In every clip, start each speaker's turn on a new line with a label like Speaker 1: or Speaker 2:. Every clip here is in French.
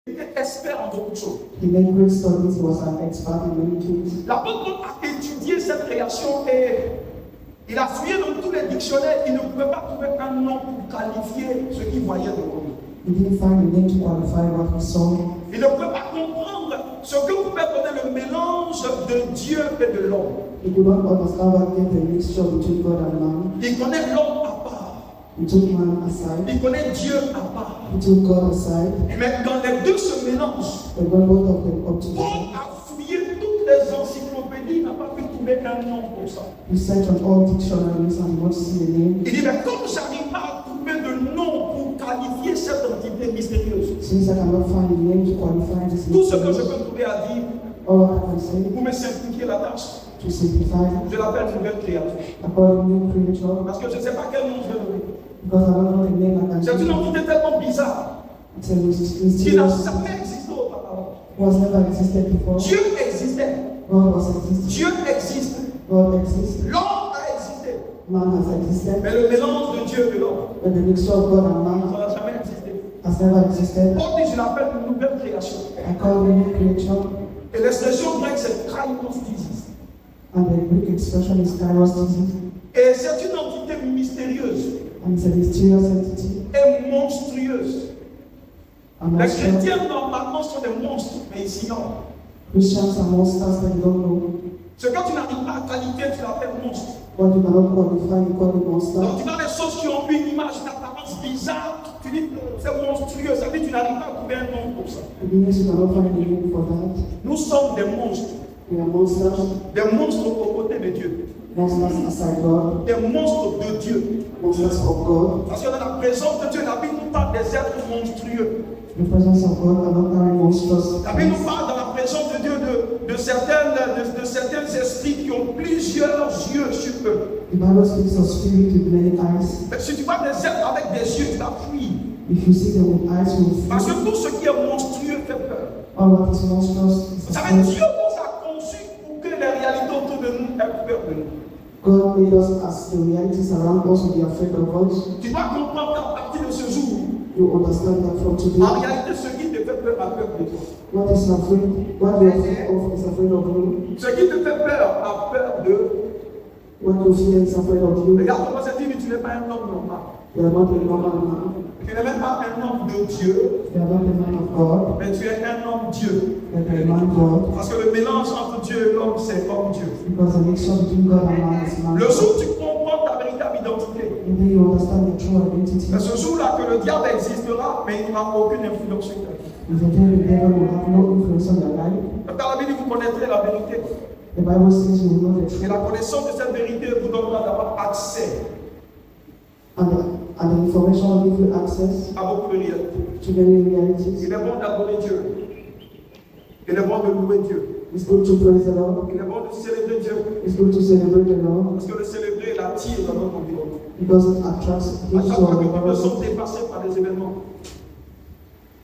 Speaker 1: Il était expert en beaucoup de choses.
Speaker 2: He made great studies. He was an expert in many things.
Speaker 1: L'apôtre Paul a étudié cette création et il a fouillé dans tous les dictionnaires. Il ne pouvait pas trouver un nom pour qualifier ce qu'il voyait devant lui.
Speaker 2: He didn't find a name to qualify what he saw.
Speaker 1: Il ne pouvait pas comprendre ce que pouvait donner le mélange de Dieu et de l'homme.
Speaker 2: He could not understand what gave the mixture between God and man.
Speaker 1: Il connaît l'homme à part.
Speaker 2: He took man aside.
Speaker 1: Il connaît Dieu à part.
Speaker 2: He took God aside.
Speaker 1: Mais dans les deux se mélangent.
Speaker 2: And when both of them come
Speaker 1: Paul
Speaker 2: together,
Speaker 1: a fouillé toutes les encyclopédies, il n'a pas pu trouver un nom pour ça.
Speaker 2: he searched on all dictionaries and he wants to see a name.
Speaker 1: Il dit, mais comme j'arrive pas à trouver de nom pour qualifier cette entité mystérieuse,
Speaker 2: Since I cannot find a name to qualify this
Speaker 1: tout ce que je
Speaker 2: mystery,
Speaker 1: peux trouver à dire,
Speaker 2: all I can say
Speaker 1: pour me simplifier la tâche,
Speaker 2: to simplify it,
Speaker 1: je l'appelle nouvelle créature.
Speaker 2: I call it new creature
Speaker 1: Parce que je ne sais pas quel nom je vais donner.
Speaker 2: because I don't know the name I can
Speaker 1: C'est une
Speaker 2: give.
Speaker 1: entité tellement bizarre
Speaker 2: It's a
Speaker 1: qui n'a
Speaker 2: mysterious,
Speaker 1: jamais existé auparavant.
Speaker 2: was never existed before.
Speaker 1: Dieu existait.
Speaker 2: God was existing.
Speaker 1: Dieu existe.
Speaker 2: God exists.
Speaker 1: L'homme a existé.
Speaker 2: Man has existed.
Speaker 1: Mais le mélange de Dieu et de l'homme,
Speaker 2: But the mixture of God and
Speaker 1: ça
Speaker 2: man
Speaker 1: n'a jamais existé.
Speaker 2: has never existed.
Speaker 1: Paul dit, je l'appelle une nouvelle création.
Speaker 2: I call it a new creature.
Speaker 1: Et l'expression grecque, c'est krainostisis.
Speaker 2: And the Greek expression is kairostisis.
Speaker 1: Et c'est une entité mystérieuse
Speaker 2: And it's a mysterious entity.
Speaker 1: et monstrueuse.
Speaker 2: And
Speaker 1: Les
Speaker 2: also,
Speaker 1: chrétiens, normalement, sont des monstres, mais ils ignorent.
Speaker 2: Christians are monsters that you don't know.
Speaker 1: Ce que tu n'arrives pas à qualifier, tu l'appelles monstre.
Speaker 2: What you cannot qualify, you call it monster.
Speaker 1: Donc tu vois des choses qui ont une image, une apparence bizarre, tu dis c'est monstrueux, ça veut dire que tu n'arrives pas à trouver un nom pour ça.
Speaker 2: It means you cannot find a name for that.
Speaker 1: Nous sommes des monstres
Speaker 2: We are monsters
Speaker 1: aux côtés de Dieu,
Speaker 2: aside God,
Speaker 1: des monstres de Dieu.
Speaker 2: monsters of God.
Speaker 1: Parce que dans la présence de Dieu, la Bible nous parle des êtres monstrueux.
Speaker 2: The presence of God cannot carry monstrous.
Speaker 1: La Bible nous parle dans la présence de Dieu de certains esprits qui ont plusieurs yeux sur eux.
Speaker 2: The Bible speaks of spirit with many eyes.
Speaker 1: Mais si tu vois des êtres avec des yeux, tu vas fuir.
Speaker 2: If you see them with eyes, you will
Speaker 1: Parce
Speaker 2: feel.
Speaker 1: que tout ce qui est monstrueux fait peur.
Speaker 2: All what is monstrous is
Speaker 1: Vous savez,
Speaker 2: afraid.
Speaker 1: Dieu nous a conçus pour que les réalités autour de nous aient peur de nous.
Speaker 2: God made us as the realities around us will be afraid of us.
Speaker 1: Tu dois comprendre qu'à partir de ce jour,
Speaker 2: You understand that from
Speaker 1: en
Speaker 2: today,
Speaker 1: réalité, ce qui te fait peur a peur de toi.
Speaker 2: what you are afraid of is afraid of you.
Speaker 1: Ce qui te fait peur a peur de.
Speaker 2: What you fear is afraid of you.
Speaker 1: Regarde comment c'est dit, tu n'es pas un homme normal.
Speaker 2: You are not a normal man.
Speaker 1: Tu n'es même pas un homme de Dieu,
Speaker 2: You are not a man of God.
Speaker 1: mais tu es un homme Dieu.
Speaker 2: You are a man God.
Speaker 1: Parce que le mélange entre Dieu et l'homme, c'est homme Dieu.
Speaker 2: Because the mixture between God and man is man.
Speaker 1: Le jour où tu comprends ta véritable identité,
Speaker 2: And then you understand the true identity.
Speaker 1: c'est ce jour-là que le diable existera, mais il n'aura aucune influence sur ta vie.
Speaker 2: Is the day the devil will have no influence on your life.
Speaker 1: Dans la Bible, vous connaîtrez la vérité.
Speaker 2: The Bible says you will know the
Speaker 1: Et
Speaker 2: truth.
Speaker 1: la connaissance de cette vérité vous donnera d'avoir accès
Speaker 2: And the information will give you access
Speaker 1: à beaucoup de réalités.
Speaker 2: to many realities.
Speaker 1: Il est bon d'adorer Dieu. Il est bon de louer Dieu.
Speaker 2: It's good to praise the Lord.
Speaker 1: Il est bon de célébrer Dieu.
Speaker 2: It's good to celebrate the Lord
Speaker 1: Parce que le célébrer l'attire dans notre environnement.
Speaker 2: because it attracts
Speaker 1: À
Speaker 2: people
Speaker 1: chaque
Speaker 2: to
Speaker 1: fois
Speaker 2: our
Speaker 1: que tu te
Speaker 2: environment.
Speaker 1: sens dépassé par les événements,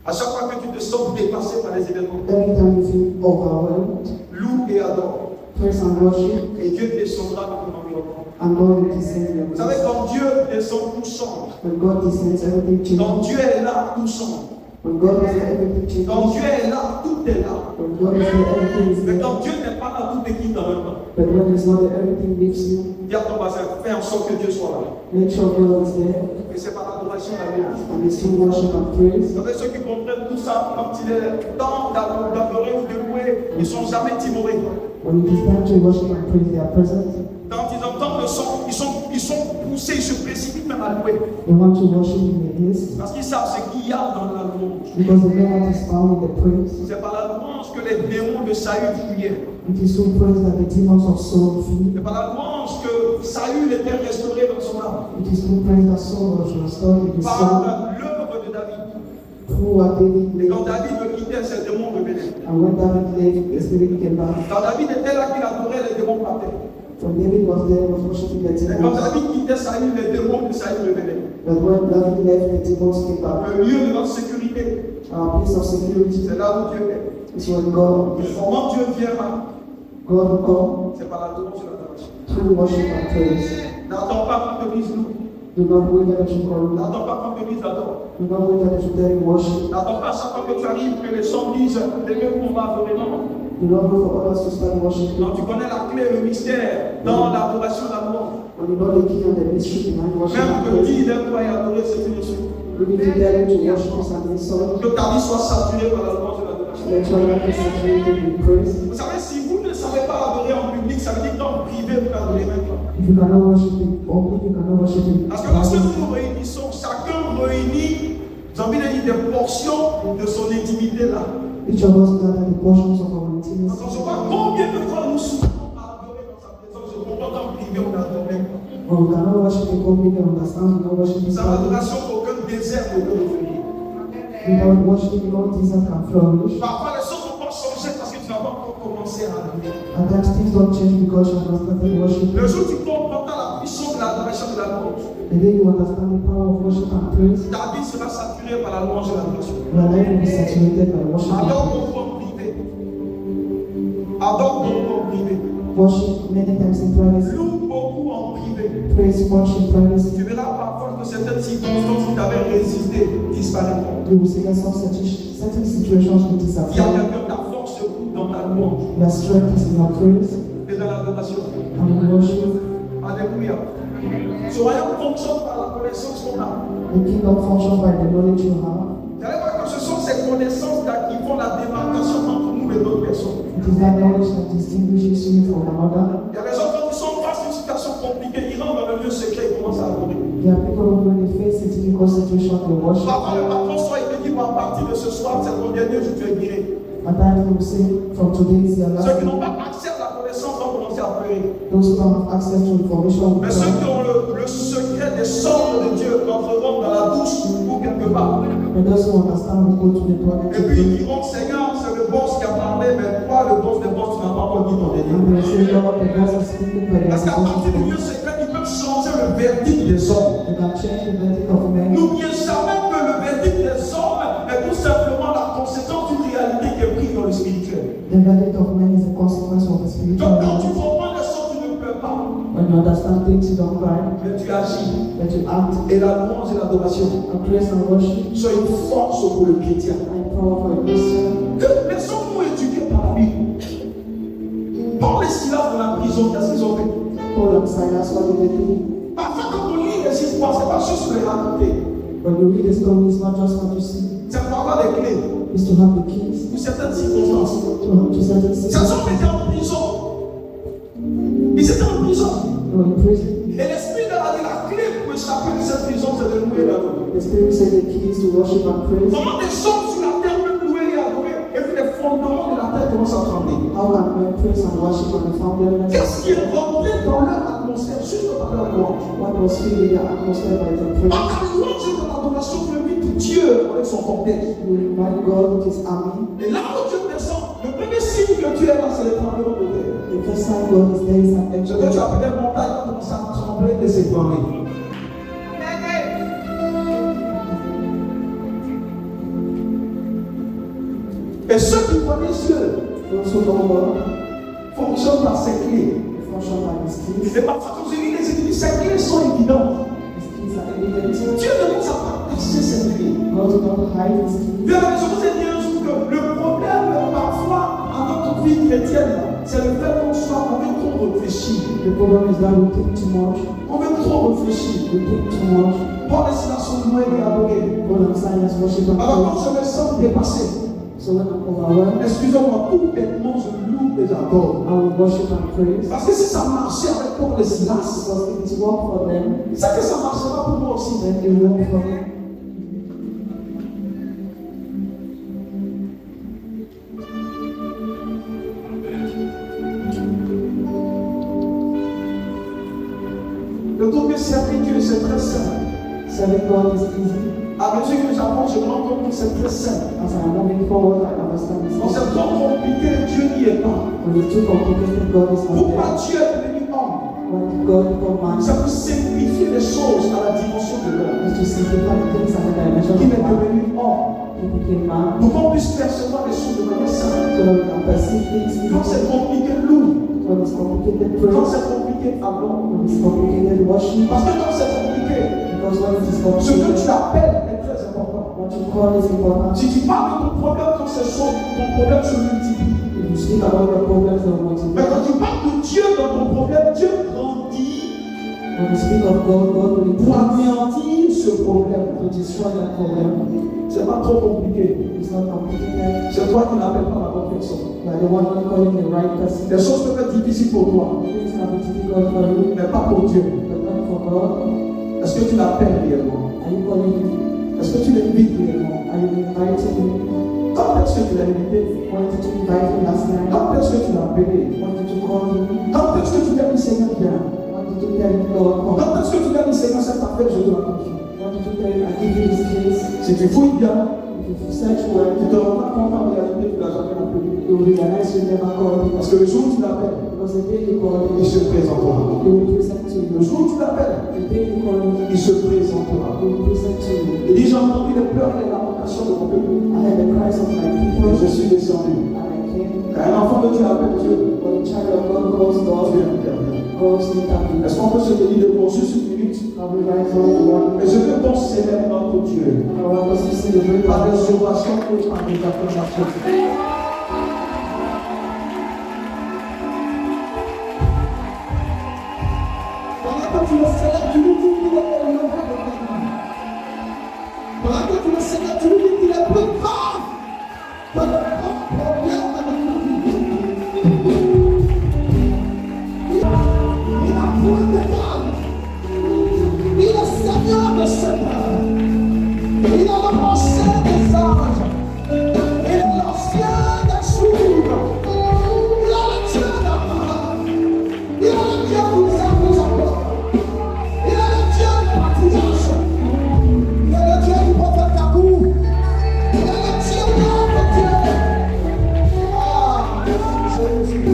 Speaker 1: à chaque fois que tu te sens dépassé par les événements,
Speaker 2: Every time you feel overwhelmed,
Speaker 1: loue et adore.
Speaker 2: praise and worship,
Speaker 1: Et Dieu descendra dans ton environnement.
Speaker 2: and God will descend in your
Speaker 1: Vous savez,
Speaker 2: midst.
Speaker 1: quand Dieu descend, tout change.
Speaker 2: When God descends, everything
Speaker 1: Quand
Speaker 2: changes.
Speaker 1: Dieu est là, tout change.
Speaker 2: When God is there, everything
Speaker 1: Quand
Speaker 2: changes.
Speaker 1: Dieu est là, tout est là.
Speaker 2: When God is there, everything is
Speaker 1: Mais
Speaker 2: there.
Speaker 1: quand Dieu n'est pas là, tout est quitte en même temps.
Speaker 2: But when He's not there, everything leaves you.
Speaker 1: Dis à ton voisin, fais en sorte que Dieu soit là.
Speaker 2: Make sure God is there,
Speaker 1: Et c'est par l'adoration à Dieu.
Speaker 2: and it's through worship and praise.
Speaker 1: Vous savez, ceux qui comprennent tout ça, quand il est temps d'adorer ou de louer, ils ne sont jamais timorés.
Speaker 2: When it is time to worship and praise, they are present.
Speaker 1: Quand ils entendent le son, ils sont poussés, ils se précipitent même à louer.
Speaker 2: They want to worship in the haste
Speaker 1: Parce qu'ils savent ce qu'il y a dans la louange.
Speaker 2: because they know what is found in the praise.
Speaker 1: C'est par la louange que les démons de Saül fuyaient.
Speaker 2: It is through praise that the demons of Saul flee.
Speaker 1: C'est par la louange que Saül était restauré dans son âme.
Speaker 2: It is through praise that Saul was restored in his soul.
Speaker 1: Par l'œuvre de David.
Speaker 2: Through what David
Speaker 1: Et
Speaker 2: did.
Speaker 1: quand David le quittait, ces démons revenaient.
Speaker 2: And when David left, the spirit came back.
Speaker 1: Quand David était là, qu'il adorait, les démons partaient.
Speaker 2: When David was there, he was worshiping the
Speaker 1: Et quand
Speaker 2: demons.
Speaker 1: David quittait Saül, les démons de Saül revenaient.
Speaker 2: But when David left, the demons came back.
Speaker 1: Le lieu de notre sécurité,
Speaker 2: Our place of security
Speaker 1: c'est là où Dieu est.
Speaker 2: is when God
Speaker 1: Et comment Dieu vient là?
Speaker 2: God will come
Speaker 1: C'est par la louange et l'adoration.
Speaker 2: through worship and praise.
Speaker 1: N'attends pas qu'on te dise non.
Speaker 2: Do not wait that you call.
Speaker 1: N'attends pas quand l'église adore.
Speaker 2: Do not wait that you tell you worship.
Speaker 1: N'attends pas à chaque fois que tu arrives que les gens disent les mêmes qu'on va adorer. Non.
Speaker 2: Do not wait for others to start worshiping.
Speaker 1: Non, tu connais la clé, le mystère dans l'adoration d'amour.
Speaker 2: When you know the key and the mystery behind worship.
Speaker 1: Même que dire lève-toi et adorer, c'est une chose.
Speaker 2: We need to tell you to worship is an insult.
Speaker 1: Que ta vie soit saturée par la louange et l'adoration.
Speaker 2: Let your life be saturated with praise.
Speaker 1: Vous savez, si vous ne savez pas adorer en public, ça veut dire que dans le privé, vous n'adorez même pas.
Speaker 2: If you cannot worship in public, you cannot worship in
Speaker 1: Parce que lorsque
Speaker 2: private.
Speaker 1: nous nous réunissons, chacun réunit, j'ai envie de dire, des portions de son intimité là.
Speaker 2: Each of us gather the portions of our intimacy.
Speaker 1: Quand je vois combien de fois nous souffrons à adorer dans sa présence, je comprends qu'en privé, on n'adore même pas.
Speaker 2: When we cannot worship in public, we understand we cannot worship in
Speaker 1: Sa
Speaker 2: private.
Speaker 1: adoration, aucun désert ne peut revenir.
Speaker 2: Without worshiping, no desert can flourish.
Speaker 1: Parfois, les choses n'ont pas changé parce que tu n'as pas encore commencé à adorer.
Speaker 2: At times, things don't change because you have not started worshiping.
Speaker 1: Le jour où tu comprends la puissance de l'adoration de la louange,
Speaker 2: The day you understand the power of worship and praise,
Speaker 1: ta vie sera saturée par la louange et l'adoration.
Speaker 2: your life will be saturated by worship and
Speaker 1: Adore
Speaker 2: praise.
Speaker 1: beaucoup en privé. Adore beaucoup en privé.
Speaker 2: Worship many times in privacy.
Speaker 1: Loue beaucoup en privé.
Speaker 2: Praise much in privacy.
Speaker 1: Tu verras parfois que certaines circonstances qui t'avaient résisté disparaîtront.
Speaker 2: You will see that some certain situations will
Speaker 1: Il y a
Speaker 2: disappear.
Speaker 1: quelqu'un, ta force se trouve dans ta louange
Speaker 2: Your strength is in your praise
Speaker 1: et dans l'adoration.
Speaker 2: and in worship.
Speaker 1: Alléluia. Ce royaume fonctionne par la connaissance qu'on a.
Speaker 2: The kingdom functions by the knowledge you have.
Speaker 1: Vous allez voir que ce sont ces connaissances-là qui font la démarcation entre nous et d'autres personnes.
Speaker 2: It is that knowledge that distinguishes you from another.
Speaker 1: Il y a des gens quand ils sont face à une situation compliquée, ils rentrent dans le lieu secret, ils commencent à adorer.
Speaker 2: There are people who, when they face a difficult situation, they worship.
Speaker 1: Parfois le patron soit il te dit, à partir de ce soir, c'est ton dernier jour, tu es viré.
Speaker 2: At times they will say, from today is your
Speaker 1: Ceux
Speaker 2: last
Speaker 1: qui
Speaker 2: day.
Speaker 1: n'ont pas accès à la connaissance vont commencer à pleurer.
Speaker 2: Those who don't have access to information will
Speaker 1: Mais ceux
Speaker 2: cry.
Speaker 1: qui ont le secret des sortes de Dieu entreront dans la douche ou quelque part.
Speaker 2: But those who understand will go to the toilet
Speaker 1: Et
Speaker 2: to
Speaker 1: puis ils
Speaker 2: pray.
Speaker 1: diront, Seigneur, c'est le boss qui a parlé, mais toi, le boss des boss, tu n'as pas encore dit ton
Speaker 2: And
Speaker 1: dernier.
Speaker 2: they will say, Lord, the voice is speaking, but they are
Speaker 1: Parce qu'à
Speaker 2: supposed
Speaker 1: partir
Speaker 2: to
Speaker 1: du
Speaker 2: pray.
Speaker 1: lieu secret, ils peuvent changer le verdict des hommes.
Speaker 2: They can change the verdict of men.
Speaker 1: N'oubliez jamais que le verdict des hommes est tout simplement la conséquence d'une réalité qui est prise dans le spirituel.
Speaker 2: The verdict of men is a consequence of the spiritual
Speaker 1: Donc quand tu
Speaker 2: reality.
Speaker 1: comprends les choses, tu ne pleures pas,
Speaker 2: When you understand things, you don't cry,
Speaker 1: mais tu agis.
Speaker 2: but you act.
Speaker 1: Et la louange et l'adoration
Speaker 2: And praise and worship
Speaker 1: sont une force pour le chrétien.
Speaker 2: and power for a Christian.
Speaker 1: Laissons-nous éduquer par la Bible. Paul et Silas dans la prison, qu'est-ce qu'ils ont fait?
Speaker 2: Paul and Silas, what did they do?
Speaker 1: Parfois, quand on lit les histoires, ce n'est pas juste les raconter.
Speaker 2: When you read the story, it's not just what you see,
Speaker 1: C'est pour avoir les clés
Speaker 2: it's to have the keys
Speaker 1: pour certaines circonstances.
Speaker 2: to certain
Speaker 1: Ces
Speaker 2: situations.
Speaker 1: hommes étaient en prison. Ils étaient en prison.
Speaker 2: They were in prison.
Speaker 1: Et l'Esprit leur a dit la clé pour échapper de cette prison, c'est de louer la Dieu.
Speaker 2: The Spirit said the keys to worship and praise.
Speaker 1: Comment des gens sur la terre peuvent louer et adorer et puis les fondements de la terre commencent à trembler?
Speaker 2: How can men praise and worship and the foundation?
Speaker 1: Qu'est-ce qui est rentré dans leur atmosphère juste par leur louange?
Speaker 2: What was filling the atmosphere by the
Speaker 1: En
Speaker 2: praise?
Speaker 1: ta louange et dans l'adoration, tu invites Dieu avec son cortège.
Speaker 2: You invite God with His army.
Speaker 1: Et là où Dieu descend, le premier signe que tu es là, c'est le tremblement de terre.
Speaker 2: The first time God is there is an
Speaker 1: Ce que tu
Speaker 2: earthquake.
Speaker 1: appelles montagne va commencer à trembler et s'ébranler. Et ceux qui connaissent Dieu
Speaker 2: Those who know God
Speaker 1: fonctionnent par ces clés.
Speaker 2: function by His keys.
Speaker 1: Et parfois, quand je lis les Écritures, ces clés sont évidentes.
Speaker 2: His keys are evident.
Speaker 1: Dieu ne nous a pas caché ces clés.
Speaker 2: God did not hide His keys.
Speaker 1: Bien, je vous ai dit un jour que le problème, parfois, à notre vie chrétienne, c'est le fait qu'on veut trop réfléchir.
Speaker 2: The problem is that we think too much.
Speaker 1: On veut trop réfléchir.
Speaker 2: We think too much.
Speaker 1: Paul et Silas sont loués et adorés.
Speaker 2: Paul and Silas worship and
Speaker 1: Alors,
Speaker 2: praise.
Speaker 1: quand je me sens dépassé,
Speaker 2: So when I'm overwhelmed,
Speaker 1: excusez-moi, tout bêtement, je loue et j'adore.
Speaker 2: I will worship and praise.
Speaker 1: Parce que si ça marchait avec Paul et Silas,
Speaker 2: Because if it's work for them,
Speaker 1: c'est que ça marchera pour moi aussi.
Speaker 2: then it will work for me.
Speaker 1: Le trouver servir Dieu, c'est très simple.
Speaker 2: Serving God is easy.
Speaker 1: À mesure que j'avance, je me rends compte que c'est très simple.
Speaker 2: As I'm moving forward, I understand it's
Speaker 1: Quand
Speaker 2: easy.
Speaker 1: c'est trop compliqué, Dieu n'y est pas.
Speaker 2: When it's too complicated, God is not
Speaker 1: Pourquoi
Speaker 2: there.
Speaker 1: Dieu est devenu homme?
Speaker 2: When did God become man?
Speaker 1: Ça peut simplifier les choses à la dimension de l'homme.
Speaker 2: Is to simplify things at the dimension
Speaker 1: Il est
Speaker 2: of man.
Speaker 1: devenu homme.
Speaker 2: He became man.
Speaker 1: Pour qu'on puisse percevoir les choses de manière simple.
Speaker 2: So that we can perceive things
Speaker 1: Quand c'est
Speaker 2: easily.
Speaker 1: compliqué, loue.
Speaker 2: When it's complicated,
Speaker 1: Quand
Speaker 2: praise.
Speaker 1: c'est compliqué, allons.
Speaker 2: When it's complicated, worship.
Speaker 1: Parce que quand c'est compliqué,
Speaker 2: Because when it is called
Speaker 1: Ce que tu appelles est très important.
Speaker 2: what you call is important.
Speaker 1: Si tu parles de ton problème quand c'est chaud, ton problème se multiplie.
Speaker 2: If you speak about your problems or what you
Speaker 1: Mais quand tu parles de Dieu dans ton problème, Dieu grandit
Speaker 2: when you speak of God, God will
Speaker 1: pour
Speaker 2: increase
Speaker 1: anéantir ce problème.
Speaker 2: to destroy that problem.
Speaker 1: C'est pas trop compliqué.
Speaker 2: It's not complicated.
Speaker 1: C'est toi qui n'appelles pas la bonne personne.
Speaker 2: You are the one not calling the right person.
Speaker 1: Les choses peuvent être difficiles pour toi,
Speaker 2: Things can be difficult for you,
Speaker 1: mais pas pour Dieu.
Speaker 2: but not for God.
Speaker 1: Est-ce que tu l'appelles réellement?
Speaker 2: Are you calling him?
Speaker 1: Est-ce que tu l'invites réellement?
Speaker 2: Are you inviting him?
Speaker 1: Quand est-ce que tu l'as invité?
Speaker 2: When did you invite him last night?
Speaker 1: Quand est-ce que tu l'as appelé?
Speaker 2: When did you call him?
Speaker 1: Quand est-ce que tu lui as dit Seigneur viens?
Speaker 2: When did you tell him, Lord, come?
Speaker 1: Quand est-ce que tu lui as dit Seigneur cette affaire je te la confie?
Speaker 2: When did you tell him, I give you this case?
Speaker 1: Si tu fouilles bien,
Speaker 2: If you search well,
Speaker 1: tu te rendras compte en réalité tu ne l'as jamais appelé.
Speaker 2: you will realize you never called him.
Speaker 1: Parce que le jour où tu l'appelles,
Speaker 2: Because the day you call him,
Speaker 1: il se présentera.
Speaker 2: he will present to
Speaker 1: Le
Speaker 2: you.
Speaker 1: jour où tu l'appelles,
Speaker 2: The day you call him,
Speaker 1: il se présentera.
Speaker 2: he will present to you.
Speaker 1: Il dit j'ai entendu les pleurs et les lamentations de mon peuple.
Speaker 2: I heard the cries of my
Speaker 1: Et
Speaker 2: people,
Speaker 1: je suis descendu.
Speaker 2: and I came.
Speaker 1: Quand un enfant de Dieu appelle Dieu,
Speaker 2: When the child of God calls God,
Speaker 1: Dieu intervient.
Speaker 2: God intervenes.
Speaker 1: Est-ce qu'on peut se tenir debout juste une minute?
Speaker 2: Now we rise up and one.
Speaker 1: Et je veux qu'on célèbre notre Dieu
Speaker 2: I want us to celebrate
Speaker 1: par
Speaker 2: our
Speaker 1: des ovations et par des acclamations. Pendant que tu le célèbres, tu lui dis qu'il est élevé de ta vie. Pendant que tu le célèbres, tu lui dis qu'il est plus grave que le grand problème de ta vie. Il a point d'égal. Il est Seigneur de Seigneur. Il est le prochain des anges. Il est l'ancien des jours. Il est le Dieu d'Abraham. Il est le Dieu d'Isaac, de Jacob. Il est le Dieu du patriarche. Il est le Dieu du prophète Kabou. Il est le Dieu de notre Dieu. Ah, Jésus.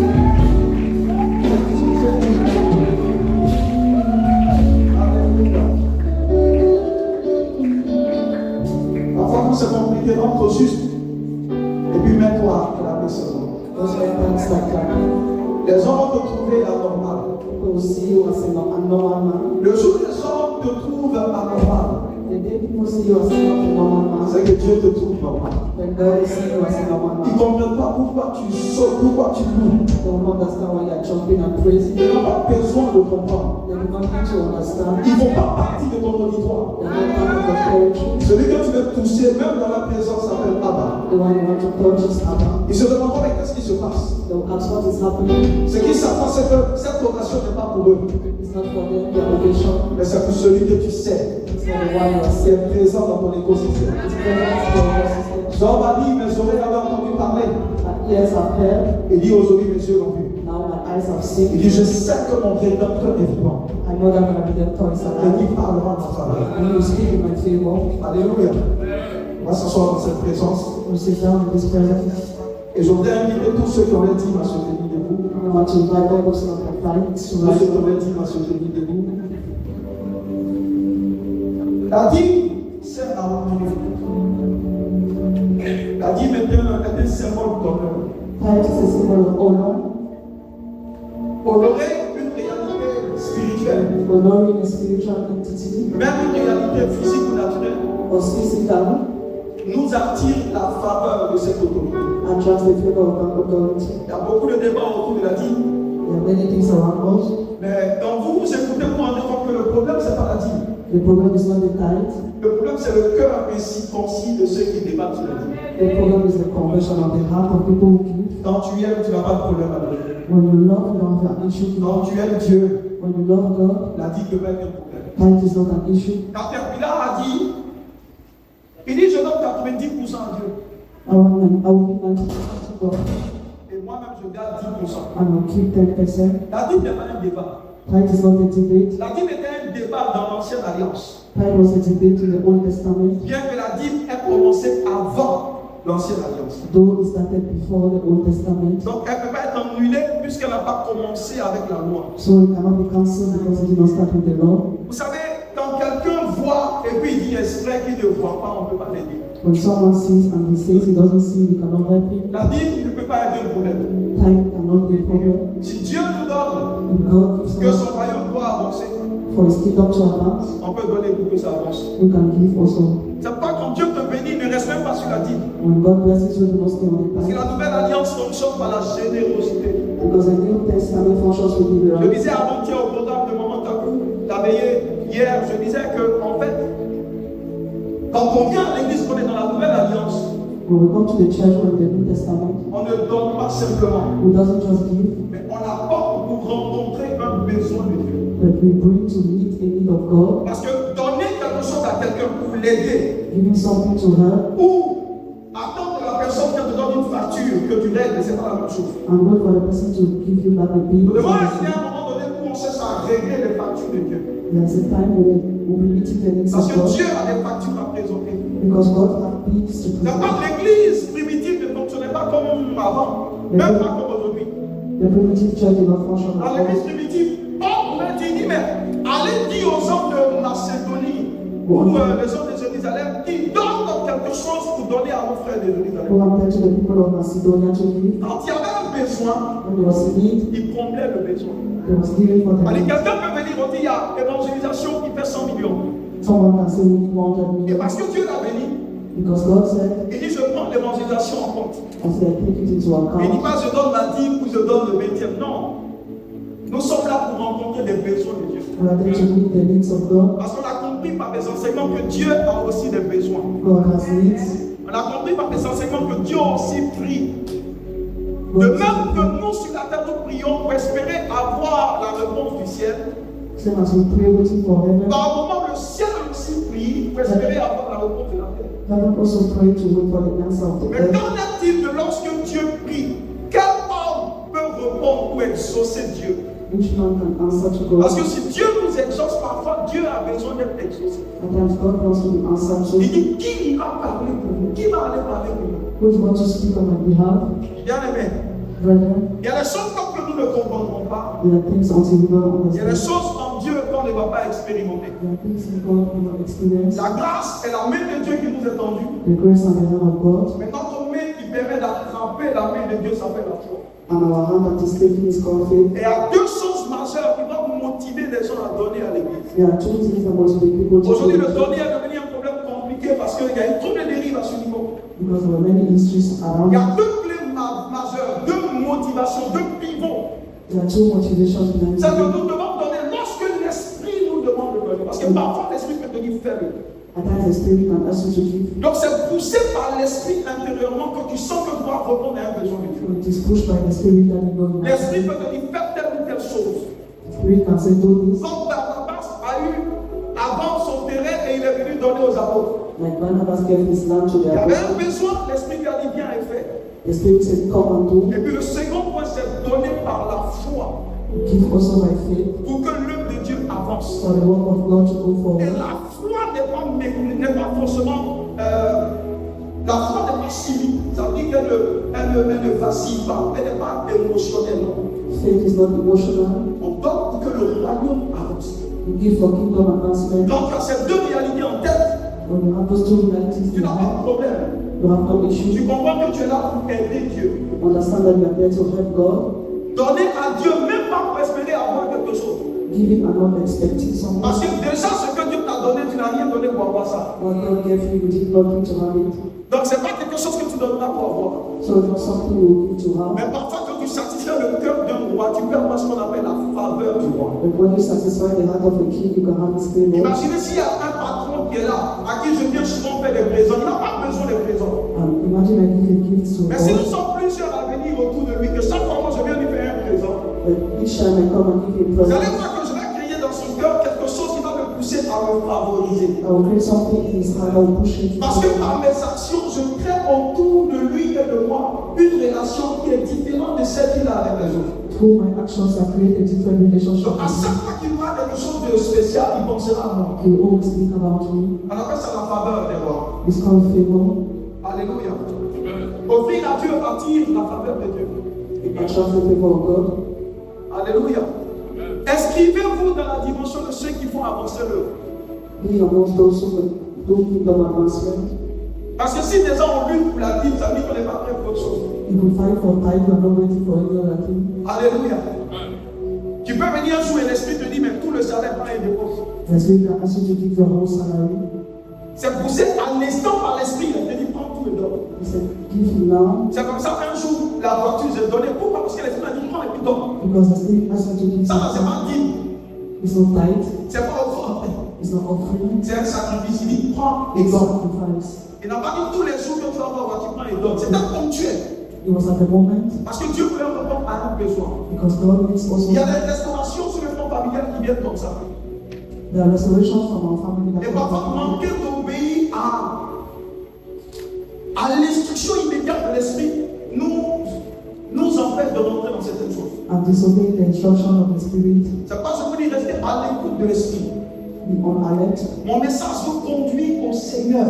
Speaker 1: Alléluia. Parfois, quand c'est compliqué, rentre juste. Et puis mets-toi à la maison.
Speaker 2: Those men start clapping.
Speaker 1: Les hommes vont te trouver anormal.
Speaker 2: People will see you as a normal man.
Speaker 1: Le jour où les hommes te trouvent anormal,
Speaker 2: The day people see you as a normal man,
Speaker 1: c'est que Dieu te trouve normal.
Speaker 2: when God is seeing you as a normal
Speaker 1: Ils ne
Speaker 2: man,
Speaker 1: comprennent pas pourquoi tu sautes, pourquoi tu loues.
Speaker 2: they will not understand why you are jumping and praising.
Speaker 1: Ils n'ont pas besoin de comprendre.
Speaker 2: They will not need to understand.
Speaker 1: Ils ne font pas partie de ton auditoire.
Speaker 2: They are not part of the poetry.
Speaker 1: Celui que tu veux toucher, même dans la présence, s'appelle Abba.
Speaker 2: The one you want to touch is Abba.
Speaker 1: Ils se demanderont, mais qu'est-ce qui se passe?
Speaker 2: They will ask what is happening.
Speaker 1: Ce qui se passe, c'est que cette occasion n'est pas pour eux,
Speaker 2: It's not for them, their vocation.
Speaker 1: mais c'est pour celui que tu sais,
Speaker 2: It's for the one you are
Speaker 1: qui
Speaker 2: saved.
Speaker 1: est présent dans ton écosystème.
Speaker 2: It's present for your system.
Speaker 1: Job a dit, mes oreilles avaient entendu parler.
Speaker 2: My ears have heard,
Speaker 1: Il dit, aujourd'hui, mes yeux l'ont vu.
Speaker 2: now my eyes have
Speaker 1: Il
Speaker 2: seen.
Speaker 1: dit, je sais que mon rédempteur est vivant.
Speaker 2: I know that my Redemptor is
Speaker 1: Et
Speaker 2: alive.
Speaker 1: qui parlera en ma faveur.
Speaker 2: And he will speak in my favor.
Speaker 1: Alléluia. On va s'asseoir dans cette présence.
Speaker 2: We'll sit down in this presence.
Speaker 1: Et je voudrais inviter tous ceux qui ont l'intime à se tenir debout.
Speaker 2: I want to invite all those who have applied to
Speaker 1: Tous ceux
Speaker 2: rise
Speaker 1: qui
Speaker 2: up.
Speaker 1: ont l'intime à se tenir debout. La dîme sert à honorer. La dîme est un symbole d'honneur.
Speaker 2: Tithe is a symbol of honor,
Speaker 1: Honorer une réalité spirituelle,
Speaker 2: honoring a spiritual entity
Speaker 1: même une réalité physique ou naturelle,
Speaker 2: or physical,
Speaker 1: nous attire la faveur de cette autorité.
Speaker 2: attracts the favor of an authority.
Speaker 1: Il y a beaucoup de débats autour de la dîme.
Speaker 2: There are many things around us.
Speaker 1: Mais quand vous écoutez, vous vous rendez compte que le problème, c'est pas la dîme.
Speaker 2: The problem is not the tithe.
Speaker 1: Le problème, c'est le cœur incirconcis de ceux qui débattent sur la dîme.
Speaker 2: The problem is the conversion of the heart of people who give.
Speaker 1: Quand tu aimes, tu n'as pas de problème avec Dieu.
Speaker 2: When you love, you don't have an issue.
Speaker 1: Quand tu aimes Dieu,
Speaker 2: When you love God,
Speaker 1: la dîme ne peut pas être un problème.
Speaker 2: tithe is not an issue.
Speaker 1: Quand Terpillar a dit, il dit, je donne 90% à Dieu.
Speaker 2: I will give 90% to God
Speaker 1: Et moi-même, je garde 10%.
Speaker 2: and will keep 10%.
Speaker 1: La dîme n'est pas un débat.
Speaker 2: Tithe is not a debate.
Speaker 1: La dîme était un débat dans l'ancienne alliance.
Speaker 2: Tithe was a debate in the Old Testament,
Speaker 1: Bien que la dîme ait commencé avant l'ancienne alliance.
Speaker 2: though it started before the Old Testament.
Speaker 1: Donc elle ne peut pas être annulée puisqu'elle n'a pas commencé avec la loi.
Speaker 2: So it cannot be cancelled because it did not start with the law.
Speaker 1: Vous savez, quand quelqu'un voit et puis il dit exprès qu'il ne voit pas, on ne peut pas l'aider.
Speaker 2: When someone sees and he says he doesn't see, we cannot help him.
Speaker 1: La dîme ne peut pas être un problème.
Speaker 2: Tithe cannot be a problem.
Speaker 1: Si Dieu nous donne
Speaker 2: If God gives
Speaker 1: que
Speaker 2: us
Speaker 1: son royaume doit avancer,
Speaker 2: For His kingdom to advance,
Speaker 1: on peut donner pour que ça avance.
Speaker 2: you can give also.
Speaker 1: C'est pas quand Dieu te bénit, ne reste même pas sur la dîme.
Speaker 2: When God blesses you, do not stay on the
Speaker 1: Parce que
Speaker 2: path.
Speaker 1: la nouvelle alliance fonctionne par la générosité.
Speaker 2: Because the New Testament functions with
Speaker 1: Je
Speaker 2: liberty.
Speaker 1: disais avant-hier au programme de Maman Takou, la veillée hier, je disais que en fait, quand on vient à l'église, qu'on est dans la nouvelle alliance,
Speaker 2: When we come to the church with the New Testament,
Speaker 1: on ne donne pas simplement,
Speaker 2: we doesn't just give,
Speaker 1: mais on apporte pour rencontrer un besoin de Dieu.
Speaker 2: but we bring to meet a need of God,
Speaker 1: Parce que donner quelque chose à quelqu'un pour l'aider,
Speaker 2: giving something to her,
Speaker 1: ou attendre que la personne qui te donne une facture, que tu l'aides, c'est pas la même chose.
Speaker 2: and wait for the person to give you back a bill.
Speaker 1: Nous devons rester à un moment donné où on cherche à régler les factures de Dieu.
Speaker 2: There's a time when we'll be meeting the needs
Speaker 1: Parce
Speaker 2: of
Speaker 1: que
Speaker 2: God,
Speaker 1: Dieu a des factures à présenter.
Speaker 2: because God has bills to
Speaker 1: C'est
Speaker 2: present.
Speaker 1: pas l'église primitive ne fonctionnait pas comme avant, même pas comme aujourd'hui.
Speaker 2: The primitive church did not function
Speaker 1: Dans
Speaker 2: at
Speaker 1: l'église
Speaker 2: all.
Speaker 1: primitive, Paul m'a dit, mais allez dire aux hommes de Macédonie ou les hommes de Jérusalem qu'ils donnent quelque chose pour donner à nos frères de Jérusalem.
Speaker 2: Go and tell to the people of Macedonia to give.
Speaker 1: Quand il y avait un besoin,
Speaker 2: When there was a need,
Speaker 1: il comblait le besoin.
Speaker 2: there was giving for the
Speaker 1: Allez,
Speaker 2: need.
Speaker 1: quelqu'un peut venir et dire, il y a évangélisation qui fait 100 millions.
Speaker 2: Someone can say we need 100
Speaker 1: Et
Speaker 2: million.
Speaker 1: parce que Dieu l'a béni,
Speaker 2: Because God said,
Speaker 1: il dit, je prends l'évangélisation en compte.
Speaker 2: I said, take it into
Speaker 1: Il dit
Speaker 2: account.
Speaker 1: pas, je donne la dîme ou je donne le 20e. Non. Nous sommes là pour rencontrer des besoins de Dieu.
Speaker 2: We are there to meet the needs of God.
Speaker 1: Parce qu'on a compris par des enseignements que Dieu a aussi des besoins.
Speaker 2: God has needs.
Speaker 1: On a compris par des enseignements que Dieu a aussi prie. De même que nous sur la terre nous prions pour espérer avoir la réponse du ciel.
Speaker 2: Same as we pray waiting for heaven.
Speaker 1: Par un moment, le ciel aussi prie pour espérer avoir la réponse de la terre.
Speaker 2: Heaven also pray to wait for the answer of the
Speaker 1: Mais
Speaker 2: earth.
Speaker 1: qu'en est-il de lorsque Dieu prie? Quel homme peut répondre ou exaucer Dieu?
Speaker 2: Which man can answer to
Speaker 1: Parce que
Speaker 2: God?
Speaker 1: si Dieu nous exauce, parfois Dieu a besoin d'être exaucé.
Speaker 2: Sometimes God wants to be answered
Speaker 1: Il
Speaker 2: to.
Speaker 1: dit, qui ira parler pour vous? Qui va aller parler pour vous?
Speaker 2: Who is going to speak on my behalf?
Speaker 1: Bien aimé,
Speaker 2: Brethren,
Speaker 1: il y a des choses comme que nous ne comprendrons pas.
Speaker 2: there are things until we don't
Speaker 1: Il y a des
Speaker 2: understand.
Speaker 1: choses en Dieu qu'on ne va pas expérimenter.
Speaker 2: There are things in God we will experience.
Speaker 1: La grâce est la main de Dieu qui nous est tendue.
Speaker 2: The grace and the hand of God,
Speaker 1: Mais notre main qui permet d'attraper la main de Dieu s'appelle la foi.
Speaker 2: and our hand that is taking is called faith.
Speaker 1: Et il y a deux choses majeures qui vont motiver les gens à donner à l'église.
Speaker 2: There are two things that motivate people to
Speaker 1: Aujourd'hui, le
Speaker 2: give.
Speaker 1: donner est devenu un problème compliqué parce qu'il y a une trop de dérive à ce niveau.
Speaker 2: Because there are many histories
Speaker 1: Il
Speaker 2: around.
Speaker 1: y a deux clés majeures, deux motivations, deux pivots.
Speaker 2: There are two motivations behind
Speaker 1: C'est que
Speaker 2: it.
Speaker 1: nous devons donner lorsque l'esprit nous demande de donner. Parce que parfois l'esprit peut devenir faible.
Speaker 2: At times the Spirit can ask you to give.
Speaker 1: Donc c'est poussé par l'esprit intérieurement que tu sens que tu dois répondre à un besoin de Dieu.
Speaker 2: When it is pushed by the Spirit that you know you have.
Speaker 1: L'esprit peut te dire faire telle ou telle chose.
Speaker 2: The Spirit can say do this.
Speaker 1: Quand Barnabas a eu avant son terrain et il est venu donner aux apôtres.
Speaker 2: Like Barnabas gave his land to
Speaker 1: Il y
Speaker 2: the
Speaker 1: avait un
Speaker 2: apostles.
Speaker 1: besoin, l'esprit lui a dit viens et fais.
Speaker 2: The Spirit said, come and do.
Speaker 1: Et puis le second point c'est donner par la foi
Speaker 2: Give also by faith
Speaker 1: pour que l'œuvre de Dieu avance.
Speaker 2: for the work of God to go
Speaker 1: Et
Speaker 2: forward.
Speaker 1: la foi n'est pas forcément la foi n'est pas chimique, ça veut dire qu'elle ne vacille pas, elle n'est pas émotionnelle. Non.
Speaker 2: Faith is not emotional.
Speaker 1: On donne pour que le royaume avance.
Speaker 2: You give for kingdom advancement.
Speaker 1: Donc tu as ces deux réalités en tête,
Speaker 2: When you have those two realities
Speaker 1: tu
Speaker 2: in
Speaker 1: n'as pas de
Speaker 2: mind,
Speaker 1: problème.
Speaker 2: you have no issue.
Speaker 1: Tu comprends que tu es là pour aider Dieu.
Speaker 2: You understand that you are there to help God.
Speaker 1: Donner à Dieu, même pas pour espérer avoir quelque chose.
Speaker 2: Giving and not expecting something.
Speaker 1: Parce que déjà ce que Dieu t'a donné, tu n'as rien donné pour avoir ça.
Speaker 2: What God gave you, you did not need to have it.
Speaker 1: Donc c'est pas quelque chose que tu donneras pour avoir.
Speaker 2: So it's not something you need to have.
Speaker 1: Mais parfois quand tu satisfais le cœur d'un roi, tu peux avoir ce qu'on appelle la faveur du roi.
Speaker 2: But when you satisfy the heart of a king, you can have his favor.
Speaker 1: Imaginez s'il y a un patron qui est là, à qui je viens souvent faire des présents, il n'a pas besoin des présents.
Speaker 2: Imagine I give a gift to
Speaker 1: Mais si nous
Speaker 2: God,
Speaker 1: sommes plusieurs à venir autour de lui, que chaque fois moi je viens lui faire un présent,
Speaker 2: but each time I come and give a
Speaker 1: vous allez
Speaker 2: present,
Speaker 1: voir que je vais créer dans son cœur quelque chose qui va me pousser à me favoriser.
Speaker 2: I will create something in his heart, I will push him to
Speaker 1: Parce que
Speaker 2: do.
Speaker 1: par mes actions, je crée autour de lui et de moi une relation qui est différente de celle qu'il a avec les autres.
Speaker 2: Through my actions, I create a different relationship.
Speaker 1: Donc à chaque fois qu'il voit quelque chose de spécial, il pensera à moi.
Speaker 2: He will always think about me.
Speaker 1: On appelle ça la faveur des rois.
Speaker 2: It's called favor.
Speaker 1: Alléluia. Offrir à Dieu attire la faveur de Dieu.
Speaker 2: It attracts the favor of God.
Speaker 1: Alléluia. Inscrivez-vous dans la dimension de ceux qui font avancer l'œuvre.
Speaker 2: Be amongst those who will do kingdom advancement.
Speaker 1: Parce que si des gens ont lutte pour la dîme, ça veut dire qu'on n'est pas prêt pour autre chose.
Speaker 2: If we fight for time, we are not waiting for any other thing.
Speaker 1: Alléluia. Tu peux peux venir un jour et l'esprit te dit, mais tout le salaire prend et dépose.
Speaker 2: The Spirit can ask you to give your whole salary.
Speaker 1: C'est poussé à l'instant par l'esprit. Il te dit, prends tout et donne.
Speaker 2: He said, give now.
Speaker 1: C'est comme ça qu'un jour, la voiture, je donnais. Pourquoi? Parce que l'esprit m'a dit, prends et puis donne.
Speaker 2: Because the Spirit asked you to give
Speaker 1: Ça, c'est pas
Speaker 2: something.
Speaker 1: dit.
Speaker 2: It's not tithe.
Speaker 1: C'est pas offrande.
Speaker 2: It's not offering.
Speaker 1: C'est un sacrifice. Il dit, prends et
Speaker 2: It's
Speaker 1: donne.
Speaker 2: sacrifice.
Speaker 1: Il n'a pas dit tous les jours que tu vas avoir voiture, prends et donne. C'est ponctuel.
Speaker 2: It was at the moment.
Speaker 1: Parce que Dieu voulait répondre à un besoin.
Speaker 2: Because God needs also.
Speaker 1: Il y a des restaurations sur le plan familial qui viennent comme ça.
Speaker 2: There are restorations from our family that
Speaker 1: Et parfois, manquer d'obéir à l'instruction immédiate de l'esprit nous empêche de rentrer dans certaines choses.
Speaker 2: and disobeying the instruction of the Spirit.
Speaker 1: C'est pas ce que vous dites, rester à l'écoute de l'esprit.
Speaker 2: Be on alert.
Speaker 1: Mon message vous conduit au Seigneur.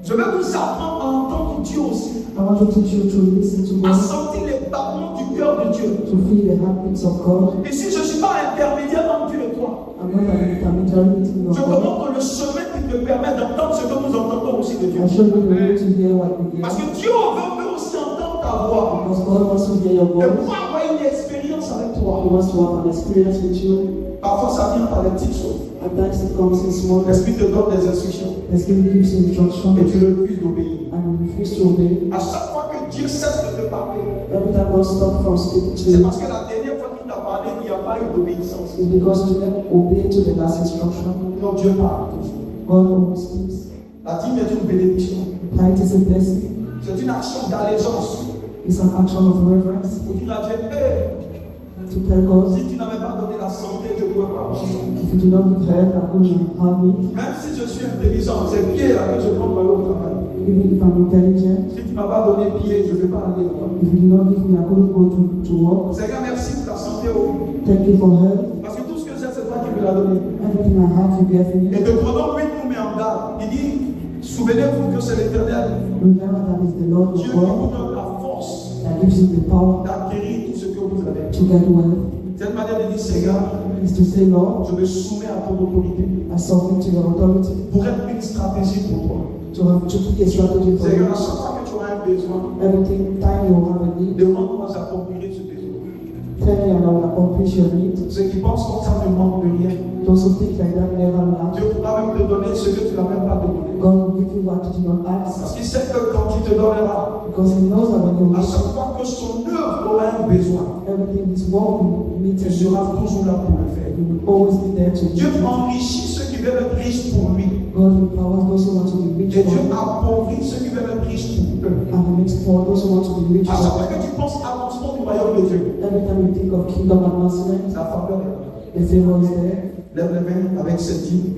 Speaker 1: Je vais vous apprendre à entendre Dieu aussi,
Speaker 2: I want to teach you to listen to
Speaker 1: à
Speaker 2: God,
Speaker 1: sentir les battements du cœur de Dieu.
Speaker 2: to feel the heartbeats of God.
Speaker 1: Et si je ne suis pas intermédiaire entre Dieu et toi,
Speaker 2: I'm not an intermediary between
Speaker 1: je te
Speaker 2: God.
Speaker 1: montre le chemin qui te permet d'entendre ce que nous entendons aussi de Dieu.
Speaker 2: I show you the way to hear what we hear.
Speaker 1: Parce que Dieu veut aussi entendre ta voix.
Speaker 2: Because God wants to hear your
Speaker 1: Et
Speaker 2: voice.
Speaker 1: pour avoir une expérience avec
Speaker 2: He
Speaker 1: toi,
Speaker 2: wants to have an experience with you.
Speaker 1: parfois ça vient par les petites choses.
Speaker 2: At times it comes in small.
Speaker 1: L'esprit te donne des instructions
Speaker 2: The Spirit gives you instruction
Speaker 1: et tu refuses d'obéir.
Speaker 2: and you refuse to obey.
Speaker 1: À chaque fois que Dieu cesse de te parler,
Speaker 2: Every time God stops from speaking to
Speaker 1: c'est
Speaker 2: you,
Speaker 1: parce que la dernière fois qu'il t'a parlé, il n'y a pas eu d'obéissance.
Speaker 2: it's because you didn't obey to the last instruction.
Speaker 1: Non, Dieu parle toujours.
Speaker 2: God always speaks.
Speaker 1: La dîme est une bénédiction.
Speaker 2: Tithe is a blessing.
Speaker 1: C'est une action d'allégeance.
Speaker 2: It's an action of reverence
Speaker 1: Pour dire à Dieu, hey,
Speaker 2: to tell God,
Speaker 1: si tu n'avais pas donné la santé, je ne pourrais pas avoir ça.
Speaker 2: if you do not give health, I couldn't have it.
Speaker 1: Même si je suis intelligent, c'est pied là que je prends pour aller au travail.
Speaker 2: Even if I'm intelligent,
Speaker 1: Si tu ne m'as pas donné pied, je ne vais pas aller là-bas.
Speaker 2: if you do not give me, I couldn't go to work.
Speaker 1: Seigneur, merci pour ta santé. Oh.
Speaker 2: Thank you for health.
Speaker 1: Parce que tout ce que j'ai, c'est toi qui me l'as donné.
Speaker 2: Everything I have, you gave me.
Speaker 1: Et Deutéronome 8 nous met en garde. Il dit, souvenez-vous que c'est l'Éternel,
Speaker 2: Remember that is the Lord
Speaker 1: Dieu
Speaker 2: your
Speaker 1: qui vous
Speaker 2: God
Speaker 1: donne la force
Speaker 2: that gives you the power
Speaker 1: d'acquérir tout ce que vous avez.
Speaker 2: to get wealth.
Speaker 1: Cette manière de dire, Seigneur,
Speaker 2: Is to say, Lord,
Speaker 1: je me soumets à ton autorité
Speaker 2: I submit to your authority
Speaker 1: pour être une stratégie pour toi.
Speaker 2: to be a strategy for
Speaker 1: Seigneur,
Speaker 2: you.
Speaker 1: à chaque fois que tu auras un besoin,
Speaker 2: Everything time you have a need,
Speaker 1: demande-moi j'accomplirai ce besoin.
Speaker 2: tell me and I will accomplish your need.
Speaker 1: Ceux qui pensent comme ça ne manquent de rien.
Speaker 2: Those who think like that never lack.
Speaker 1: Dieu pourra même te donner ce que tu n'as même pas demandé.
Speaker 2: God will give you what you do not
Speaker 1: Parce
Speaker 2: ask.
Speaker 1: qu'il sait que quand il te donnera,
Speaker 2: Because He knows that when you
Speaker 1: à
Speaker 2: wish,
Speaker 1: chaque fois que son œuvre aura un besoin,
Speaker 2: everything is what we need
Speaker 1: tu
Speaker 2: to do.
Speaker 1: seras toujours là pour le faire.
Speaker 2: You will always be there to
Speaker 1: Dieu
Speaker 2: do.
Speaker 1: enrichit ceux qui veulent être riches pour lui.
Speaker 2: God empowers those who want to be rich
Speaker 1: Et Dieu
Speaker 2: for Him,
Speaker 1: appauvrit ceux qui veulent être riches pour eux.
Speaker 2: and He makes poor those who want to be rich
Speaker 1: À chaque
Speaker 2: for
Speaker 1: fois
Speaker 2: Him.
Speaker 1: que tu penses avancement du royaume de Dieu,
Speaker 2: Every time you think of kingdom advancement,
Speaker 1: la faveur est là.
Speaker 2: the favor is there.
Speaker 1: Lève les mains avec cette dîme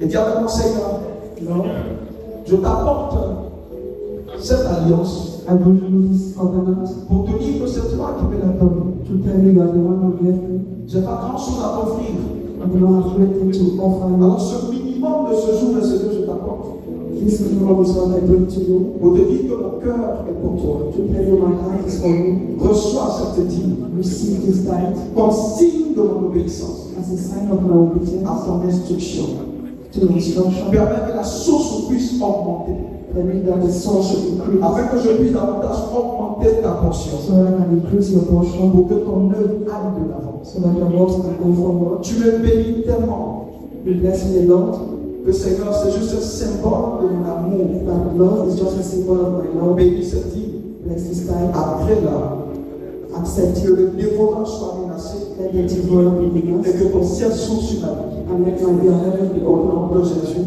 Speaker 1: et dis avec moi, Seigneur,
Speaker 2: Lord,
Speaker 1: je t'apporte cette alliance
Speaker 2: I bring you this covenant
Speaker 1: pour te dire que c'est toi qui me l'as donné.
Speaker 2: to tell you you are the one who gave me.
Speaker 1: Je n'ai pas grand chose à t'offrir.
Speaker 2: I do not have great thing to offer you.
Speaker 1: Alors ce minimum de ce jour est ce que je t'apporte.
Speaker 2: This minimum is what I bring to you.
Speaker 1: Pour te dire que mon cœur est pour toi.
Speaker 2: To tell you my heart is for you.
Speaker 1: Reçois cette dîme
Speaker 2: Receive this tithe
Speaker 1: comme signe de mon obéissance
Speaker 2: as a sign of my obedience
Speaker 1: à ton instruction.
Speaker 2: to the instruction.
Speaker 1: Permets que la source puisse augmenter.
Speaker 2: Permit that the soul should increase
Speaker 1: Afin que je puisse davantage augmenter ta portion.
Speaker 2: so that I can increase your portion,
Speaker 1: Pour que ton œuvre aille de l'avant.
Speaker 2: so that your works can go forward.
Speaker 1: Tu me bénis tellement
Speaker 2: You bless me, Lord,
Speaker 1: que Seigneur, c'est juste un symbole de mon amour.
Speaker 2: that Lord is just a symbol of my love.
Speaker 1: Bénis cette dîme.
Speaker 2: Bless this tithe.
Speaker 1: Après là,
Speaker 2: Accept
Speaker 1: que
Speaker 2: you.
Speaker 1: le dévorant soit menacé
Speaker 2: Let the devourer be with
Speaker 1: et
Speaker 2: us.
Speaker 1: que ton ciel s'ouvre sur ma vie.
Speaker 2: And let my your heaven be
Speaker 1: Au
Speaker 2: open
Speaker 1: nom de Jésus.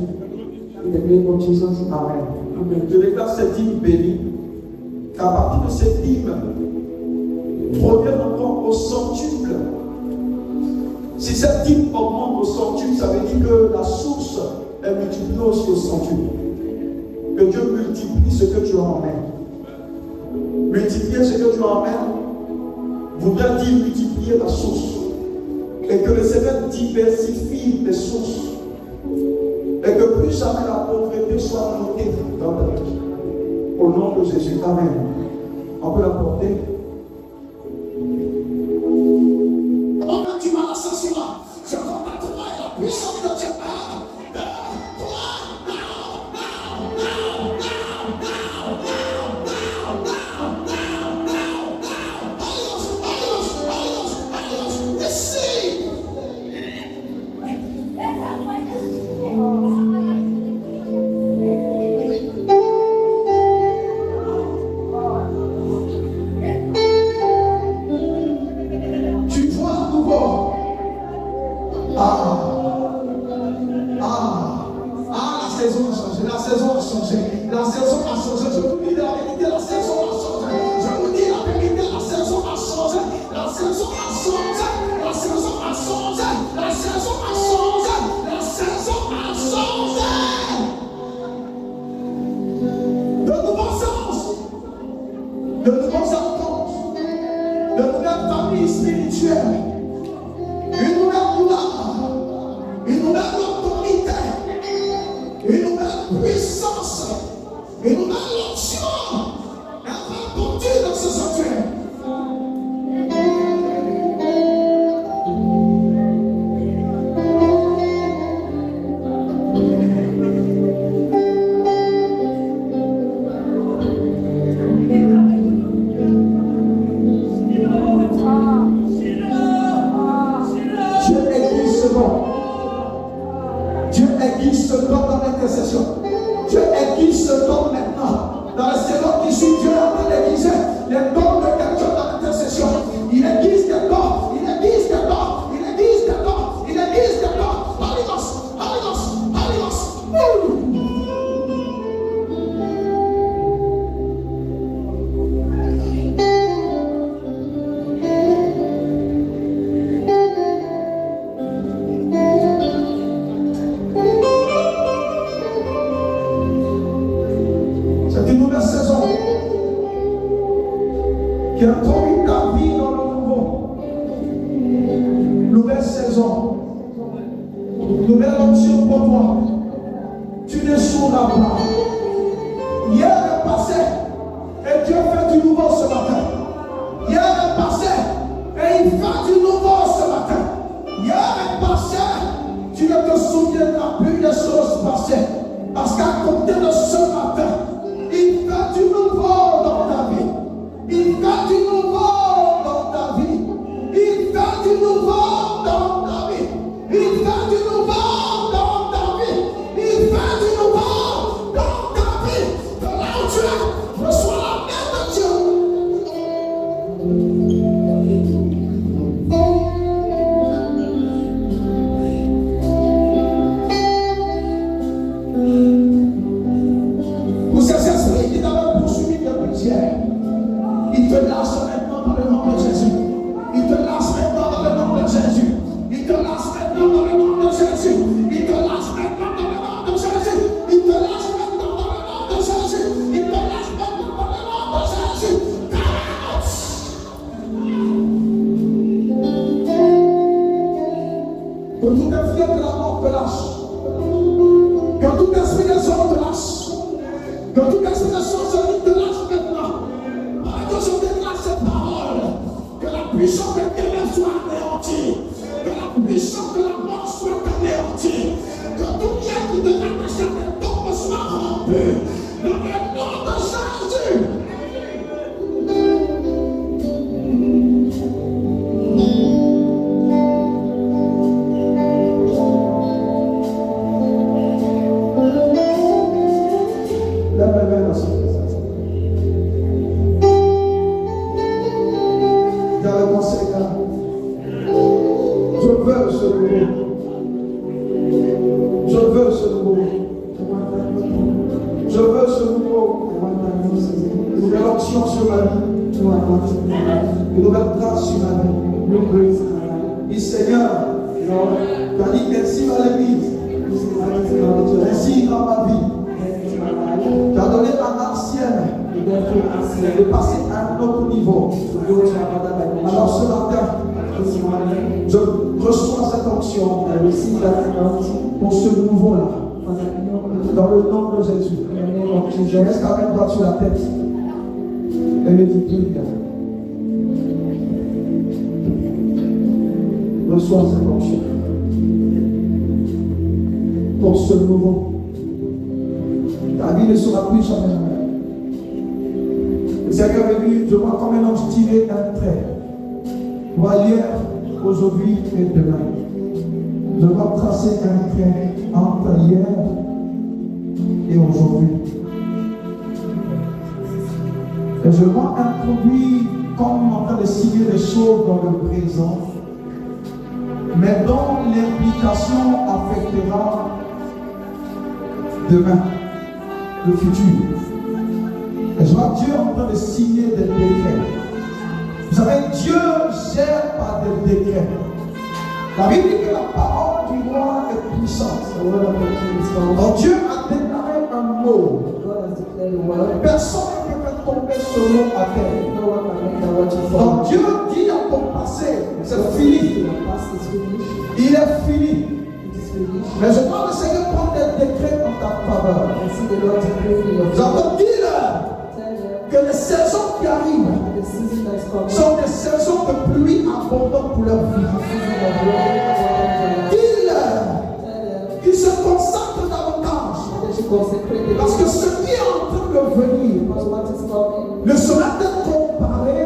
Speaker 2: in the name of Jesus.
Speaker 1: Amen.
Speaker 2: Amen.
Speaker 1: Je déclare cette dîme bénie. Qu'à partir de cette dîme, provienne encore au centuple. Si cette dîme augmente au centuple, ça veut dire que la source est multipliée aussi au centuple. Que Dieu multiplie ce que tu emmènes. Multiplier ce que tu emmènes voudrait dire multiplier la source. Et que le Seigneur diversifie les sources. Et que plus jamais la pauvreté soit notée dans ta vie. Au nom de Jésus. Amen. On peut la porter.
Speaker 3: Oh, tu vas l'assassinat. Je combattrai la puissance de Dieu.
Speaker 1: de nouvelles ententes, de nouvelles familles spirituelles, une nouvelle gloire, une nouvelle autorité, une nouvelle puissance, une nouvelle onction. Elle va porter dans ce sanctuaire. Dieu aiguise ce don dans l'intercession. Dieu aiguise ce don maintenant. Dans les saisons qui suivent, Dieu est en train d'aiguiser les dons de quelqu'un dans l'intercession. Il aiguise des dons, il aiguise des dons, il aiguise des dons, il aiguise des dons. Holy Ghost, Holy Ghost, Holy Ghost. C'est une nouvelle saison qui a conduit ta vie dans le nouveau. Nouvelle saison, nouvelle option pour toi. Tu ne souras pas. Hier est passé et Dieu fait du nouveau ce matin. Hier est passé et il fait du nouveau ce matin. Hier est passé, tu ne te souviendras plus des choses passées. Parce qu'à côté de ce matin, il fait du nouveau dans ta vie. Il fait du nouveau dans ta vie. Il fait du nouveau dans ta vie. Il fait du nouveau dans ta vie. Il fait du nouveau dans ta vie. De là où tu es, reçois la main de Dieu. Pour ces esprits qui t'avaient poursuivi depuis hier, il te lâche maintenant dans le nom de Jésus. Il te lâche maintenant dans le nom de Jésus. Il te lâche maintenant dans le nom de Jésus. Il te lâche maintenant dans le nom de Jésus. Il te lâche maintenant dans le nom de Jésus. Il te lâche maintenant dans le nom de Jésus. Que tout esprit de la mort te lâche. Que tout esprit de sort te lâche. Que tout esprit de sorcellerie te lâche maintenant. Que je déclare cette parole. Que la puissance des ténèbres soit anéantie. Que la puissance de la mort soit anéantie. Que tout lien qui te rattache à tes tombes soit rompu. Dans le nom de Jésus. Lève les mains dans ce présence. Dans le conséquent, je veux ce nouveau. Je veux ce nouveau. Je veux ce nouveau. Une nouvelle onction sur ma vie. Une nouvelle grâce sur ma vie. Et Seigneur, tu as dit ainsi dans l'église. Ainsi dans ma vie. Tu as donné à l'ancienne de passer à un autre niveau. Alors ce matin, je reçois cette onction pour ce nouveau-là. Dans le nom de Jésus. Laisse ta main droite sur la tête. Et me dis prière. Reçois cette onction pour ce nouveau. Ta vie ne sera plus jamais la même. Le Seigneur est venu, je vois comme un ange tirer un trait. Je vois hier, aujourd'hui et demain. Je vois tracer un trait entre hier et aujourd'hui. Et je vois introduire comme en train de signer des choses dans le présent, mais dont l'implication affectera demain, le futur. Et je vois Dieu en train de signer des décrets. Vous savez, Dieu gère par des décrets. La Bible dit que la parole du roi est puissante. Donc Dieu a déclaré un mot. Personne ne peut faire tomber son nom à terre.
Speaker 2: No one can make that what you
Speaker 1: Donc
Speaker 2: fall.
Speaker 1: Dieu dit à ton passé, c'est fini.
Speaker 2: Your past is finished.
Speaker 1: Il est fini.
Speaker 2: It is finished.
Speaker 1: Mais je vois le Seigneur prendre des décrets en ta faveur.
Speaker 2: I see the Lord decree in your
Speaker 1: Nous avons dit
Speaker 2: Tell them
Speaker 1: que les saisons qui arrivent
Speaker 2: the season that is coming.
Speaker 1: sont des saisons de pluie abondantes pour leur vie.
Speaker 2: Season of rain and
Speaker 1: Dis-leur
Speaker 2: tell them
Speaker 1: qu'ils se consacrent davantage.
Speaker 2: they should consecrate the
Speaker 1: Parce que ce qui est en train de venir
Speaker 2: because what is coming
Speaker 1: ne sera peut-être comparé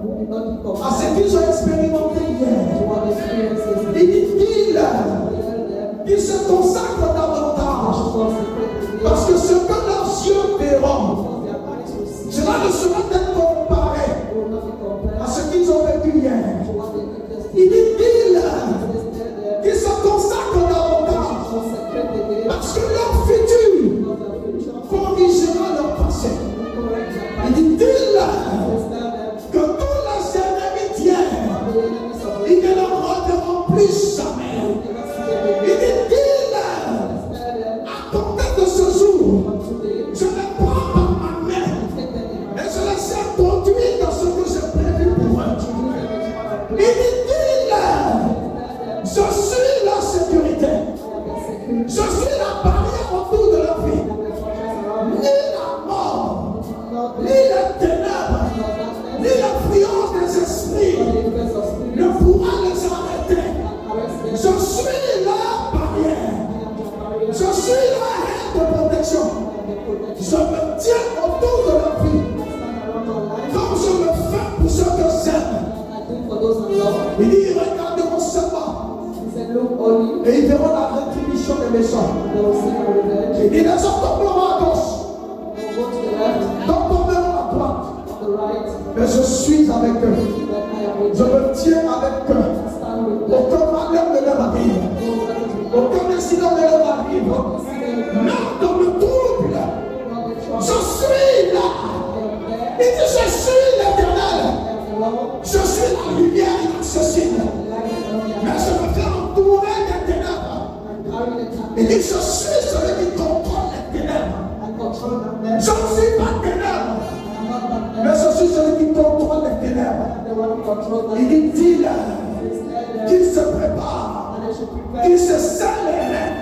Speaker 2: will not be
Speaker 1: à ce
Speaker 2: compared
Speaker 1: qu'ils ont expérimenté
Speaker 2: to
Speaker 1: hier.
Speaker 2: what experiences
Speaker 1: Il dit, dis-leur
Speaker 2: tell them
Speaker 1: qu'ils se consacrent
Speaker 2: they
Speaker 1: davantage.
Speaker 2: should consecrate the
Speaker 1: Parce que ce que leurs yeux verront,
Speaker 2: because their eyes will see
Speaker 1: cela ne sera peut-être comparé
Speaker 2: will not be compared
Speaker 1: à ce qu'ils ont vécu hier.
Speaker 2: to what they witnessed
Speaker 1: Il dit, dis-leur
Speaker 2: Just tell them
Speaker 1: qu'ils se consacrent davantage.
Speaker 2: consecrate the day
Speaker 1: Parce que leur futur
Speaker 2: because their future
Speaker 1: corrigera leur passé.
Speaker 2: will correct their
Speaker 1: Il
Speaker 2: past.
Speaker 1: dit, dis-leur
Speaker 2: Just tell them
Speaker 1: que tous les ennemis d'hier,
Speaker 2: the enemies of the
Speaker 1: ils ne leur rendront plus jamais.
Speaker 2: never see them
Speaker 1: Il
Speaker 2: again.
Speaker 1: dit, dis-leur,
Speaker 2: Just tell them
Speaker 1: à compter de ce jour,
Speaker 2: from today
Speaker 1: je les prends par ma main
Speaker 2: take them in my
Speaker 1: et je les ai conduits dans ce que j'ai prévu pour eux. Il dit, dis-leur, je suis leur sécurité. Je suis la barrière autour de leur vie. Ni la mort, ni les ténèbres, ni l'influence des esprits ne pourra les arrêter. Je suis leur barrière. Je suis leur aire de protection. Je me tiens autour de leur vie. Comme je le fais pour ceux que j'aime. Il dit, regarderont seulement et ils verront la rétribution des méchants. Il dit, les autres tomberont à gauche, d'autres tomberont à droite. Mais je suis avec eux. Je me tiens avec eux. Aucun malheur ne leur arrive. Aucun incident ne leur arrive. Non, dans le trouble, je suis là. Il dit, je suis l'Éternel. Je suis la lumière inaccessible. Mais je me fais entourer des ténèbres. Il dit, je suis celui qui contrôle les ténèbres. Je ne suis pas ténèbres, mais je suis celui qui contrôle les ténèbres. Il dit, dis-leur qu'ils se préparent, qu'ils se scellent les reins,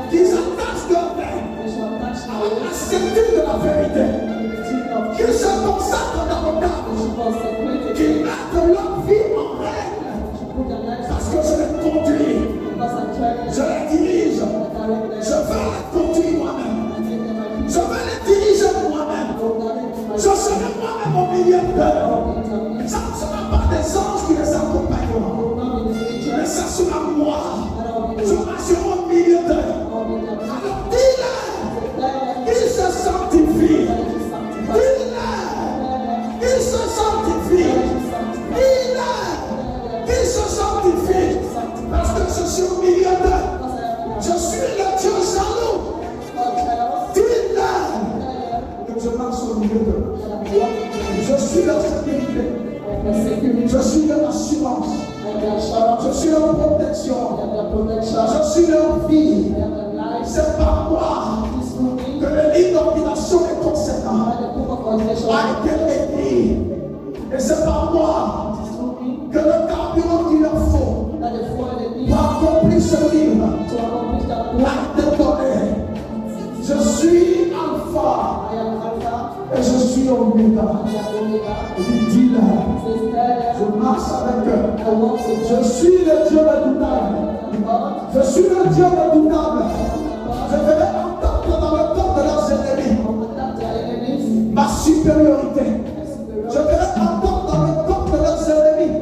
Speaker 1: qu'ils attachent leurs reins à la ceinture de la vérité, qu'ils se consacrent davantage, qu'ils mettent leur vie en règle, parce que je les conduis, je les dirige, je veux les conduire moi-même, je veux les diriger moi-même, je serai moi-même au milieu d'eux. Ça ne sera pas des anges qui les accompagneront, mais ça sera moi. Je marcherai au milieu d'eux. Alors dis-leur qu'ils se sanctifient. Dis-leur qu'ils se sanctifient. Dis-leur qu'ils se sanctifient. Parce que je suis au milieu d'eux. Je suis le Dieu jaloux. Dis-leur que je marche au milieu d'eux. Je suis leur sécurité. Je suis leur assurance. Je suis leur protection. Je suis leur vie. C'est par moi que le livre d'ordination est concernant a été écrit. Et c'est par moi que le carburant qu'il leur faut pour accomplir ce livre a été donné. Je suis Alpha et je suis Omega. Il dit là, je marche avec eux. Je suis le Dieu redoutable. Je suis le Dieu redoutable. Je ferai entendre dans le corps de leurs ennemis ma supériorité. Je ferai entendre dans le corps de leurs ennemis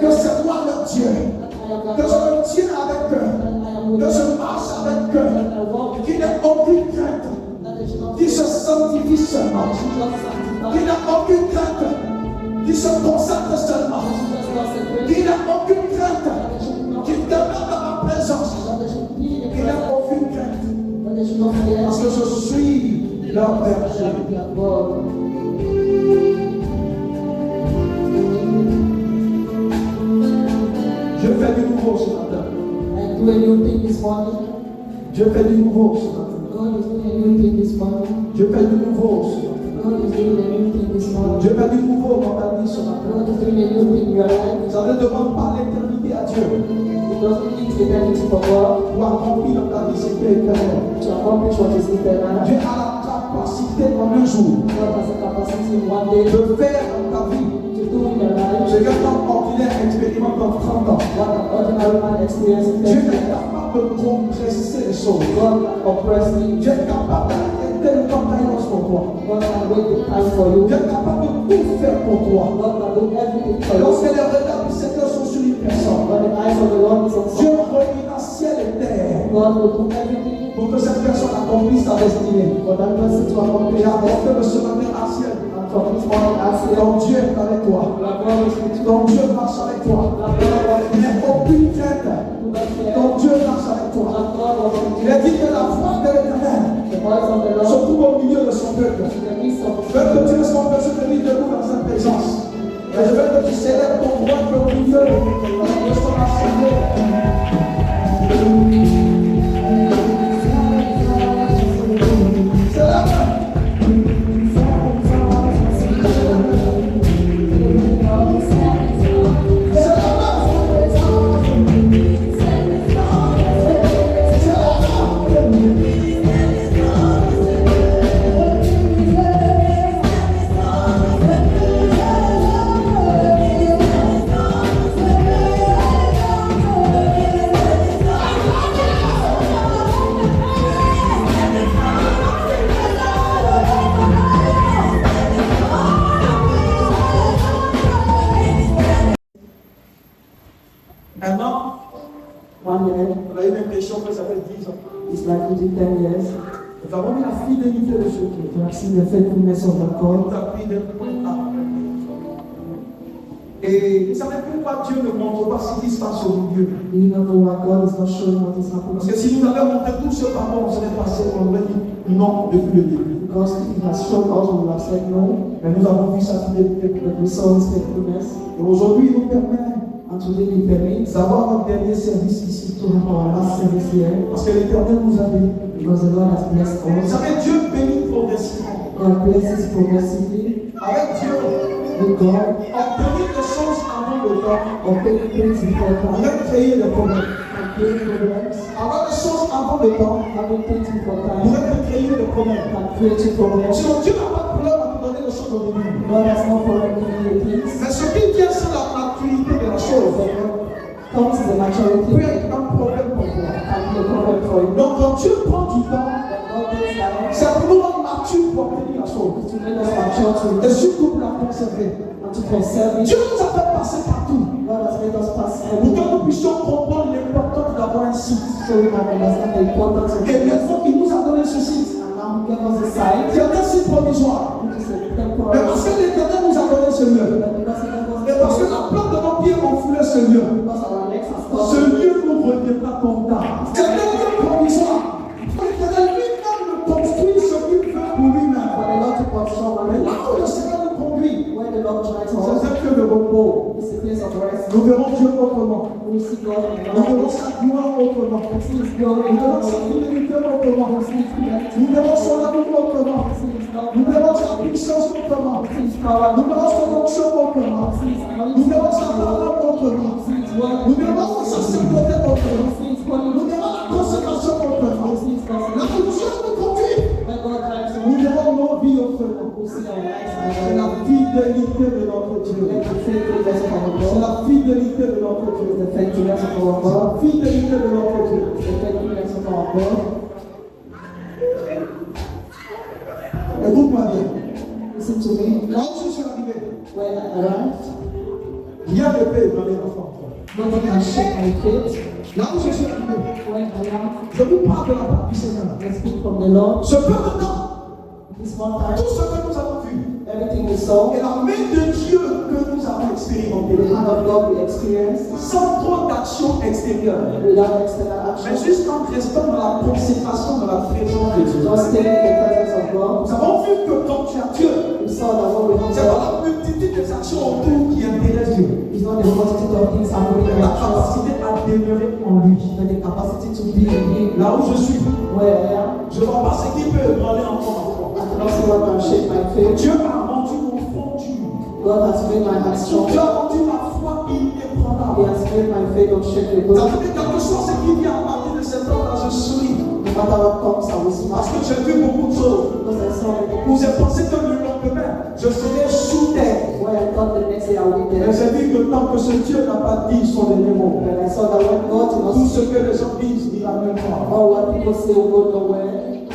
Speaker 1: que c'est moi leur Dieu. Que je me tiens avec eux. Que je marche avec eux. Qu'il n'y ait aucune crainte. Qui se sanctifie seulement. Qu'il n'y ait aucune crainte. Qui se consacre seulement. Qu'il n'y ait aucune crainte. Qui demeure dans ma présence. Qu'il n'y ait aucune crainte. Parce que je suis leur berger. Je fais du nouveau ce matin. Je fais du nouveau ce matin. Je fais du nouveau ce matin.
Speaker 2: God is doing a new thing this morning.
Speaker 3: Dieu met du nouveau dans ta vie ce matin.
Speaker 2: God is doing a new thing in your life.
Speaker 3: Ça ne demande pas l'éternité à Dieu
Speaker 2: It doesn't need eternity for God
Speaker 3: pour accomplir dans ta vie ce qui est éternel.
Speaker 2: to accomplish what is eternal.
Speaker 3: Dieu a la capacité en un jour
Speaker 2: God has a capacity in one day
Speaker 3: de faire dans ta vie
Speaker 2: to do in your life
Speaker 3: ce qu'un homme ordinaire expérimente dans 30 ans.
Speaker 2: what an ordinary man experiences in
Speaker 3: Dieu
Speaker 2: 10
Speaker 3: est
Speaker 2: years.
Speaker 3: capable de compresser les choses.
Speaker 2: God can compress me.
Speaker 3: Dieu est capable d'arrêter le temps d'avance pour toi.
Speaker 2: God can wait the time for you.
Speaker 3: Dieu est capable de tout faire pour toi.
Speaker 2: God can do everything for you.
Speaker 3: Lorsque les regards du Seigneur sont sur une personne,
Speaker 2: When the eyes of the Lord is on
Speaker 3: Dieu
Speaker 2: someone,
Speaker 3: réunira ciel et terre
Speaker 2: God will do everything
Speaker 3: pour que cette personne accomplisse sa destinée.
Speaker 2: for that person to accomplish
Speaker 3: Et
Speaker 2: their
Speaker 3: apporter
Speaker 2: destiny.
Speaker 3: le ce matin à ciel.
Speaker 2: And from this morning, I say,
Speaker 3: Donc Dieu est avec toi.
Speaker 2: that God is with you.
Speaker 3: Donc Dieu marche avec toi.
Speaker 2: That God was
Speaker 3: Il n'y a aucune crainte.
Speaker 2: do not fear.
Speaker 3: Donc Dieu marche avec toi.
Speaker 2: That God was with
Speaker 3: Il
Speaker 2: you.
Speaker 3: a dit que la voix de l'Éternel
Speaker 2: The voice of the
Speaker 3: se
Speaker 2: Lord
Speaker 3: trouve au milieu de son peuple.
Speaker 2: in the midst of
Speaker 3: Je veux que tu laisses ton peuple se tenir debout dans sa présence. Et je veux que tu célèbres ton roi qui est au milieu de son assemblée. Maintenant,
Speaker 2: 1 minute.
Speaker 3: on a eu l'impression que ça fait 10 ans.
Speaker 2: It's like we did 10 years.
Speaker 3: Nous avons vu la fidélité de ce Dieu.
Speaker 2: We have seen the faithfulness of our God.
Speaker 3: On t'a pris d'un point A. Et vous savez pourquoi Dieu ne montre pas ce qui se passe au milieu?
Speaker 2: Do you know why God is not showing what is
Speaker 3: Parce
Speaker 2: happening?
Speaker 3: que si nous avions montré tout ce pardon, on serait passé, on aurait dit non depuis le début.
Speaker 2: Because if He has shown us, we will have said no.
Speaker 3: Mais nous avons vu sa fidélité.
Speaker 2: But we saw His faithfulness.
Speaker 3: Et aujourd'hui, il nous permet
Speaker 2: And today He permits
Speaker 3: d'avoir notre dernier service ici.
Speaker 2: to have our last service here.
Speaker 3: Parce que l'Éternel nous a bénis.
Speaker 2: Because the Lord has blessed
Speaker 3: Vous
Speaker 2: us.
Speaker 3: savez, Dieu bénit progressivement.
Speaker 2: God blesses progressively.
Speaker 3: Avec Dieu,
Speaker 2: With God,
Speaker 3: obtenir des choses avant le temps,
Speaker 2: obtain things before
Speaker 3: on
Speaker 2: time.
Speaker 3: va créer des problèmes.
Speaker 2: And create problems.
Speaker 3: Avoir des choses avant le temps,
Speaker 2: Having things before
Speaker 3: on
Speaker 2: time.
Speaker 3: va créer des problèmes.
Speaker 2: And creating problems.
Speaker 3: Sinon, Dieu n'a pas de problème à nous donner des choses au début.
Speaker 2: God has no problem giving you things.
Speaker 3: Mais ce qui vient, c'est la maturité de la chose.
Speaker 2: Comes to the maturity.
Speaker 3: Peut être un problème pour toi.
Speaker 2: Can be a problem for you.
Speaker 3: Donc, quand Dieu prend du temps,
Speaker 2: When God takes time
Speaker 3: c'est pour nous rendre matures pour obtenir la chose.
Speaker 2: to make us mature to
Speaker 3: Et surtout pour la conserver.
Speaker 2: and to conserve it.
Speaker 3: Dieu nous a fait passer partout
Speaker 2: God has made us pass
Speaker 3: pour que
Speaker 2: everything
Speaker 3: nous puissions comprendre l'importance d'avoir un site.
Speaker 2: so we can understand the importance of
Speaker 3: Et
Speaker 2: it.
Speaker 3: maintenant, il nous a donné ce site.
Speaker 2: And now He gave us a sign,
Speaker 3: C'est un site provisoire.
Speaker 2: which is a
Speaker 3: Mais
Speaker 2: temporary
Speaker 3: parce que
Speaker 2: sign.
Speaker 3: l'Éternel nous a donné ce lieu.
Speaker 2: But because He gave us
Speaker 3: Et parce que
Speaker 2: a
Speaker 3: la plante de nos pieds ont foulé ce lieu.
Speaker 2: because our legs are
Speaker 3: Ce
Speaker 2: stopped.
Speaker 3: lieu nous reviendra comme tard. C'est un lieu provisoire. L'Éternel lui-même le construit ce qu'il veut pour lui-même.
Speaker 2: For the Lord to construct
Speaker 3: Mais
Speaker 2: one
Speaker 3: là où le Seigneur nous conduit,
Speaker 2: when the Lord drives
Speaker 3: c'est
Speaker 2: us,
Speaker 3: un lieu de repos.
Speaker 2: it's a place of rest.
Speaker 3: Nous verrons Dieu autrement.
Speaker 2: We will see God in
Speaker 3: Nous verrons
Speaker 2: our
Speaker 3: sa gloire autrement.
Speaker 2: We see His glory in
Speaker 3: Nous verrons
Speaker 2: our
Speaker 3: sa fidélité autrement.
Speaker 2: We see His fidelity.
Speaker 3: Nous verrons son amour autrement.
Speaker 2: We see His love.
Speaker 3: Nous verrons sa puissance autrement.
Speaker 2: We see His power.
Speaker 3: Nous verrons son onction autrement.
Speaker 2: We see His
Speaker 3: Nous
Speaker 2: anointing.
Speaker 3: verrons sa parole autrement.
Speaker 2: We see His word.
Speaker 3: Nous verrons sa sainteté autrement.
Speaker 2: We see His holy.
Speaker 3: Nous verrons la consécration autrement.
Speaker 2: We see His
Speaker 3: Là
Speaker 2: blessing.
Speaker 3: où Dieu nous conduit,
Speaker 2: When God drives us,
Speaker 3: nous verrons nos vies autrement.
Speaker 2: we see our lives
Speaker 3: C'est
Speaker 2: and
Speaker 3: la fidélité de notre Dieu.
Speaker 2: let the faithfulness of our
Speaker 3: C'est
Speaker 2: God.
Speaker 3: la fidélité de notre Dieu.
Speaker 2: The faithfulness of our
Speaker 3: C'est
Speaker 2: God.
Speaker 3: la fidélité de notre Dieu.
Speaker 2: The faithfulness of our God.
Speaker 3: Écoute-moi bien.
Speaker 2: Listen to me.
Speaker 3: Là où je suis arrivé,
Speaker 2: When I arrived,
Speaker 3: rien ne peut ébranler ma foi.
Speaker 2: nobody can shake my faith.
Speaker 3: Là où je suis arrivé,
Speaker 2: When I am,
Speaker 3: je vous parle de la part du Seigneur.
Speaker 2: I speak from the Lord.
Speaker 3: Ce peu de temps,
Speaker 2: This one time,
Speaker 3: tout ce que nous avons vu,
Speaker 2: everything we saw,
Speaker 3: et la main de Dieu que nous avons expérimenté,
Speaker 2: the hand of God we experienced,
Speaker 3: sans trop d'action extérieure,
Speaker 2: without external
Speaker 3: mais
Speaker 2: action,
Speaker 3: juste en restant dans la consécration de la présence de Dieu.
Speaker 2: just staying in the presence of God.
Speaker 3: Nous avons vu que quand tu as Dieu,
Speaker 2: We saw that what we have
Speaker 3: c'est pas
Speaker 2: done
Speaker 3: la multitude des actions autour qui intéresse Dieu,
Speaker 2: is not the multitude of things happening
Speaker 3: mais
Speaker 2: in
Speaker 3: la
Speaker 2: our church,
Speaker 3: capacité à demeurer en lui.
Speaker 2: but the capacity to be in Him.
Speaker 3: Là où je suis,
Speaker 2: Where I am,
Speaker 3: je ne vois pas ce qui peut ébranler encore ma foi.
Speaker 2: I not see what can shake my faith.
Speaker 3: Dieu a rendu mon front dur.
Speaker 2: God has made my heart strong.
Speaker 3: Dieu a rendu ma foi
Speaker 2: He
Speaker 3: inébranlable.
Speaker 2: has made my faith unshakable.
Speaker 3: Ça veut dire quelque chose qui vient à partir de cet homme-là, je souris.
Speaker 2: No matter what comes, I will
Speaker 3: Parce
Speaker 2: smile.
Speaker 3: que j'ai vu beaucoup de choses.
Speaker 2: Because I saw many
Speaker 3: Vous
Speaker 2: people
Speaker 3: avez pensé que le lendemain, je serais sous terre.
Speaker 2: where I thought the next day I would be
Speaker 3: Mais
Speaker 2: there.
Speaker 3: j'ai vu que tant que ce Dieu n'a pas dit son dernier mot,
Speaker 2: And I saw that when God
Speaker 3: tout
Speaker 2: was
Speaker 3: ce que les gens disent, il a même pas.
Speaker 2: all what people say will go nowhere.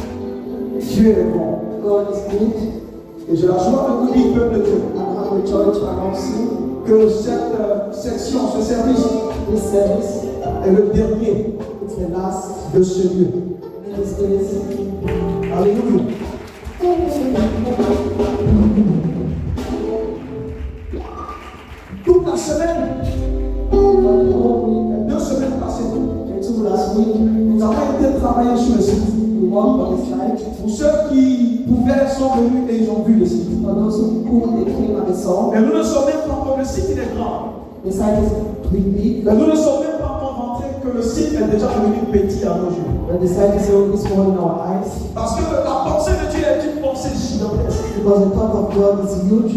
Speaker 3: Dieu est bon.
Speaker 2: God is good.
Speaker 3: Et j'ai la joie de vous dire, peuple de Dieu,
Speaker 2: And I have a joy to announce you
Speaker 3: que cette section, ce service
Speaker 2: this service.
Speaker 3: est le dernier
Speaker 2: It's the last
Speaker 3: de ce lieu.
Speaker 2: in this place.
Speaker 3: Alléluia. Toute la semaine,
Speaker 2: We
Speaker 3: 2 semaines passées,
Speaker 2: took last week.
Speaker 3: nous avons été travailler sur le site.
Speaker 2: We walked on the site.
Speaker 3: Pour ceux qui pouvaient sont venus et ils ont vu le site.
Speaker 2: For those who could, they came and they saw.
Speaker 3: Et nous ne sommes même pas encore, le site il est grand.
Speaker 2: The site is pretty big.
Speaker 3: Mais nous ne sommes même pas encore rentrés que le site est déjà devenu petit à nos jours.
Speaker 2: But the site is already small in our eyes.
Speaker 3: Parce que la pensée de Dieu est une pensée gigantesque.
Speaker 2: Because the thought of God is huge.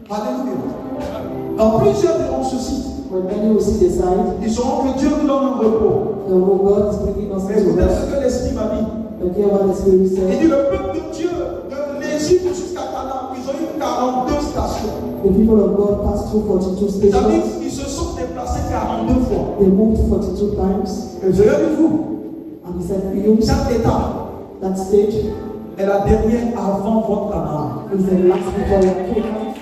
Speaker 3: Alléluia. Dans plusieurs diront ce site,
Speaker 2: When many will see the site,
Speaker 3: ils sauront que Dieu nous donne un repos.
Speaker 2: the whole God is bringing us
Speaker 3: Mais
Speaker 2: into
Speaker 3: écoutez
Speaker 2: rest.
Speaker 3: ce que l'Esprit m'a dit.
Speaker 2: But hear what the Spirit
Speaker 3: Il
Speaker 2: said.
Speaker 3: dit le peuple de Dieu, de l'Égypte jusqu'à Canaan, ils ont eu 42 stations.
Speaker 2: The people of God passed through 42
Speaker 3: Ça veut dire
Speaker 2: stations.
Speaker 3: qu'ils se sont déplacés 42 fois.
Speaker 2: They moved 42 times.
Speaker 3: Et je l'ai dit vous,
Speaker 2: And he said, for you,
Speaker 3: chaque étape
Speaker 2: that stage
Speaker 3: est la dernière avant votre Canaan.
Speaker 2: is the last before your kingdom.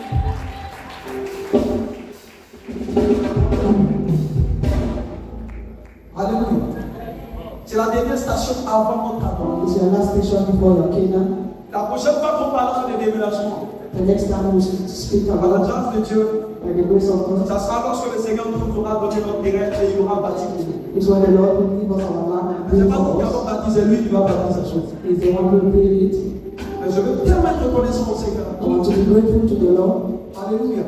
Speaker 3: Alléluia. C'est la dernière station avant votre Canaan.
Speaker 2: It's your last station before your kingdom.
Speaker 3: La prochaine fois qu'on parlera de déménagement,
Speaker 2: The next time we speak
Speaker 3: par la
Speaker 2: about
Speaker 3: grâce de Dieu,
Speaker 2: by the grace of God,
Speaker 3: ça sera lorsque le Seigneur nous aura donné notre terrain et il aura bâti pour nous.
Speaker 2: is when the Lord will give us our land and
Speaker 3: Ce n'est
Speaker 2: build
Speaker 3: pas nous qui
Speaker 2: for
Speaker 3: avons
Speaker 2: us.
Speaker 3: baptisé, lui qui va bâtir sa chose.
Speaker 2: He's the one who will build it.
Speaker 3: Mais je veux tellement être reconnaissant au Seigneur.
Speaker 2: I want to be grateful to the Lord.
Speaker 3: Alléluia.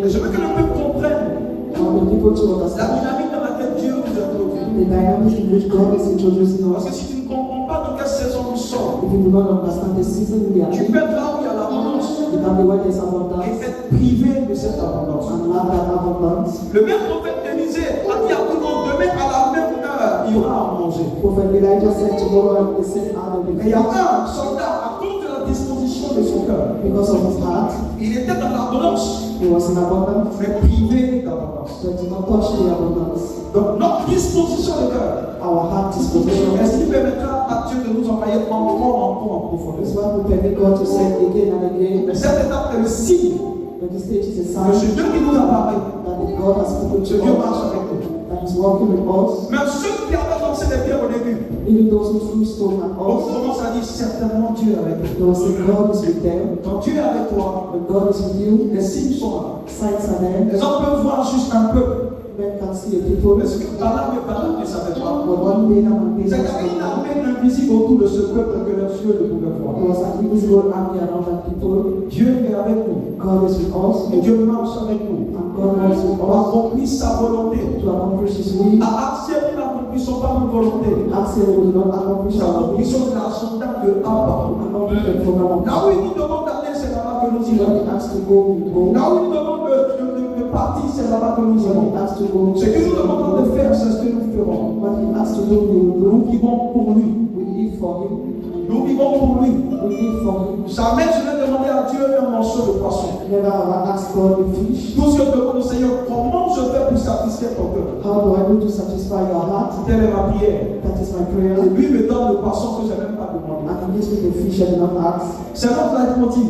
Speaker 3: Et je veux que le peuple comprenne
Speaker 2: I want the people to
Speaker 3: la
Speaker 2: understand
Speaker 3: dynamique dans laquelle Dieu nous introduit.
Speaker 2: the dynamic in which God is introducing
Speaker 3: Parce que
Speaker 2: us.
Speaker 3: si tu ne comprends pas dans quelle saison nous sommes,
Speaker 2: If you do not understand the season we are
Speaker 3: tu
Speaker 2: in,
Speaker 3: peux être là où il y a l'abondance
Speaker 2: you can be where there's
Speaker 3: et
Speaker 2: abundance
Speaker 3: être privé de cette abondance.
Speaker 2: and have that abundance.
Speaker 3: Le même prophète Élisée a dit à tout le monde, demain à la même heure, il y aura à manger.
Speaker 2: Prophet Elijah said tomorrow at the same hour will
Speaker 3: Mais
Speaker 2: be
Speaker 3: il y a
Speaker 2: filled.
Speaker 3: un soldat, à cause de la disposition de son cœur,
Speaker 2: Because of his heart,
Speaker 3: il était dans l'abondance,
Speaker 2: he was in abundance,
Speaker 3: mais privé d'abondance.
Speaker 2: but did not touch the abundance.
Speaker 3: Donc notre disposition de cœur,
Speaker 2: Our heart disposition
Speaker 3: est-ce qu'il permettra à Dieu de nous envoyer encore en profondeur?
Speaker 2: is what will permit God to send again and again.
Speaker 3: Mais cette étape est le signe
Speaker 2: But this stage is a
Speaker 3: que
Speaker 2: sign
Speaker 3: ce Dieu qui nous a parlé,
Speaker 2: that if God has spoken
Speaker 3: ce
Speaker 2: to
Speaker 3: Dieu
Speaker 2: us,
Speaker 3: marche avec nous.
Speaker 2: that is working with us.
Speaker 3: Même ceux qui avaient lancé des pierres au début,
Speaker 2: Even those who threw stone at
Speaker 3: on
Speaker 2: us,
Speaker 3: commence à dire certainement Dieu est avec nous.
Speaker 2: they will say God is with them.
Speaker 3: Quand Dieu est avec toi,
Speaker 2: When God is with you,
Speaker 3: les signes sont là.
Speaker 2: signs are there.
Speaker 3: Les hommes peuvent voir juste un peu.
Speaker 2: Men can see a people.
Speaker 3: Mais ce que Balaam ne savait pas,
Speaker 2: But one day, now and
Speaker 3: c'est
Speaker 2: day,
Speaker 3: qu'il y avait une armée invisible autour de ce peuple que leurs yeux ne pouvaient voir.
Speaker 2: there was an invisible army around that people.
Speaker 3: Dieu est avec nous.
Speaker 2: God is with us,
Speaker 3: Et Dieu marche avec nous.
Speaker 2: and God works with
Speaker 3: On
Speaker 2: us
Speaker 3: accomplit sa volonté.
Speaker 2: to accomplish His will.
Speaker 3: À Axel, nous n'accomplissons pas notre volonté.
Speaker 2: Axel will not accomplish
Speaker 3: Nous
Speaker 2: our will.
Speaker 3: accomplissons l'agenda de Abba.
Speaker 2: Accomplish the program of
Speaker 3: Là où il nous demande d'aller, c'est là-bas que nous irons.
Speaker 2: When He asks to go, we go.
Speaker 3: Là où il nous demande de partir, c'est là-bas que nous
Speaker 2: When
Speaker 3: irons.
Speaker 2: He asks to go,
Speaker 3: Ce que nous demandons de faire, c'est ce que nous ferons.
Speaker 2: what He asks to do, we will do.
Speaker 3: Nous vivons pour lui.
Speaker 2: We live for Him.
Speaker 3: Nous vivons pour lui.
Speaker 2: We live for Him.
Speaker 3: Jamais je vais demander à Dieu un morceau de poisson.
Speaker 2: Never have I asked God to fish.
Speaker 3: Tout ce que je demande au Seigneur, comment je fais pour satisfaire ton cœur?
Speaker 2: How do I do to satisfy your heart?
Speaker 3: Telle est ma prière.
Speaker 2: That is my prayer.
Speaker 3: Et lui me donne le poisson que je n'ai même pas demandé.
Speaker 2: And He gives me the fish I did not ask.
Speaker 3: C'est notre leitmotiv.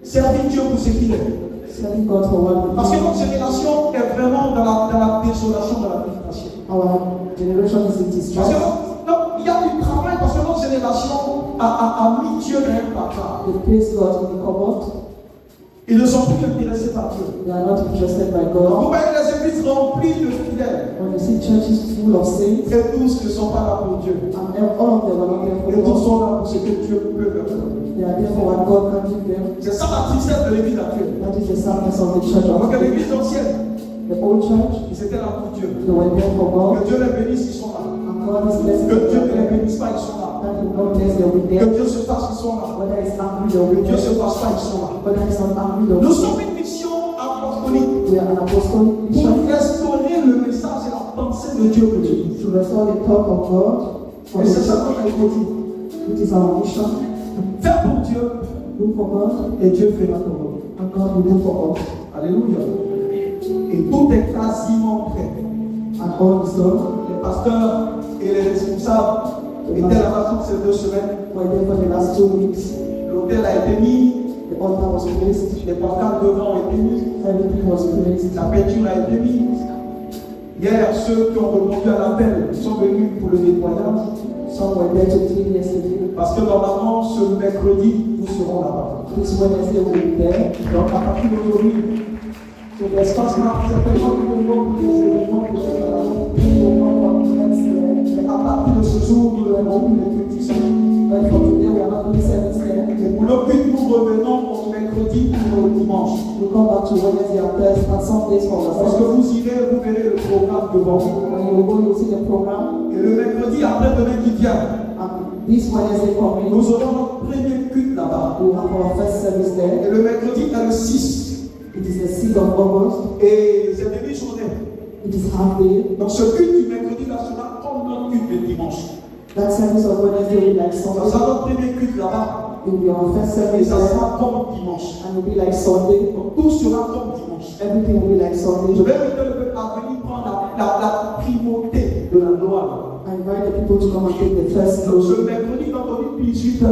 Speaker 3: Servir Dieu pour ce qu'il est.
Speaker 2: Serving God for what we
Speaker 3: Parce que
Speaker 2: do.
Speaker 3: notre génération est vraiment dans la désolation de la frustration.
Speaker 2: Our generation is in
Speaker 3: Parce que
Speaker 2: distress.
Speaker 3: non, il y a du travail parce que notre génération a mis Dieu dans un placard.
Speaker 2: They place God in the cupboard.
Speaker 3: Ils ne sont plus intéressés par Dieu.
Speaker 2: They are not interested by
Speaker 3: Vous
Speaker 2: God.
Speaker 3: voyez les églises remplies de fidèles
Speaker 2: When you see churches full of saints,
Speaker 3: et tous ne sont pas là pour Dieu.
Speaker 2: and all of them are not there
Speaker 3: Et
Speaker 2: for
Speaker 3: tous
Speaker 2: God,
Speaker 3: sont là pour ce que Dieu peut leur donner.
Speaker 2: they are there for what God can give them.
Speaker 3: C'est ça la tristesse de l'église actuelle.
Speaker 2: That is the sadness of the church
Speaker 3: Donc
Speaker 2: of
Speaker 3: l'église ancienne,
Speaker 2: the old church.
Speaker 3: ils étaient là pour Dieu.
Speaker 2: They were there for God,
Speaker 3: Que Dieu les bénisse, ils sont là.
Speaker 2: and God is blessing
Speaker 3: Que Dieu ne les
Speaker 2: them.
Speaker 3: bénisse pas, ils sont là.
Speaker 2: That will not bless them with
Speaker 3: Que
Speaker 2: them.
Speaker 3: Dieu se fasse, ils sont là.
Speaker 2: Whether it's angry or
Speaker 3: Que
Speaker 2: with
Speaker 3: Dieu
Speaker 2: them.
Speaker 3: se fasse pas, ils sont là.
Speaker 2: Whether it's not angry or
Speaker 3: Nous
Speaker 2: with
Speaker 3: sommes
Speaker 2: them.
Speaker 3: une mission apostolique
Speaker 2: We are an apostolic mission
Speaker 3: pour restaurer le message et la pensée de Dieu pour Dieu.
Speaker 2: to restore the talk of God. For
Speaker 3: Et c'est
Speaker 2: the
Speaker 3: ça qu'on a dit.
Speaker 2: It is our mission.
Speaker 3: Faire pour Dieu
Speaker 2: Do for God,
Speaker 3: et Dieu fera pour nous.
Speaker 2: and God will do for us.
Speaker 3: Alléluia. Et tout est quasiment prêt.
Speaker 2: And all is done.
Speaker 3: Les pasteurs et les responsables étaient là-bas toutes ces 2 semaines.
Speaker 2: We're there for the last 2 weeks.
Speaker 3: L'hôtel a été mis,
Speaker 2: The altar was placed.
Speaker 3: les pancartes devant ont été mises,
Speaker 2: Everything was placed.
Speaker 3: la peinture a été mise. Hier, ceux qui ont répondu à l'appel sont venus pour le nettoyage.
Speaker 2: Some were there to clean yesterday.
Speaker 3: Parce que normalement, ce mercredi, nous serons là-bas.
Speaker 2: This Wednesday will be there.
Speaker 3: Donc, à partir d'aujourd'hui,
Speaker 2: So there's
Speaker 3: certainement, nous devons pour les événements de cette année. Et à partir de ce jour, nous avons eu les petits saints.
Speaker 2: But for today, we are not doing service there.
Speaker 3: Et pour le but, nous revenons au mercredi ou au dimanche.
Speaker 2: We come back to Wednesday and Thursday and Sundays for the
Speaker 3: Lorsque
Speaker 2: service.
Speaker 3: vous irez, vous verrez le programme devant vous.
Speaker 2: When you go, you see the program.
Speaker 3: Et le mercredi après-demain qui vient,
Speaker 2: And this Wednesday coming,
Speaker 3: nous aurons notre premier culte là-bas.
Speaker 2: we will have our first service there.
Speaker 3: Et le mercredi est le 6.
Speaker 2: It is the 6th of August.
Speaker 3: Et c'est demi-journée.
Speaker 2: It is half day.
Speaker 3: Donc ce culte du mercredi là sera comme notre culte du dimanche.
Speaker 2: That service of Wednesday will be like
Speaker 3: Ça
Speaker 2: Sunday.
Speaker 3: sera notre premier culte là-bas.
Speaker 2: It will be our first
Speaker 3: Et
Speaker 2: service
Speaker 3: ça
Speaker 2: there.
Speaker 3: sera comme dimanche.
Speaker 2: And it will be like Sunday.
Speaker 3: Donc tout sera comme dimanche.
Speaker 2: Everything will be like
Speaker 3: Je
Speaker 2: Sunday.
Speaker 3: vais inviter le peuple à venir prendre la primauté de la gloire.
Speaker 2: I invite the people to come and take the first
Speaker 3: Donc ce
Speaker 2: glory.
Speaker 3: mercredi, vendredi, 18h,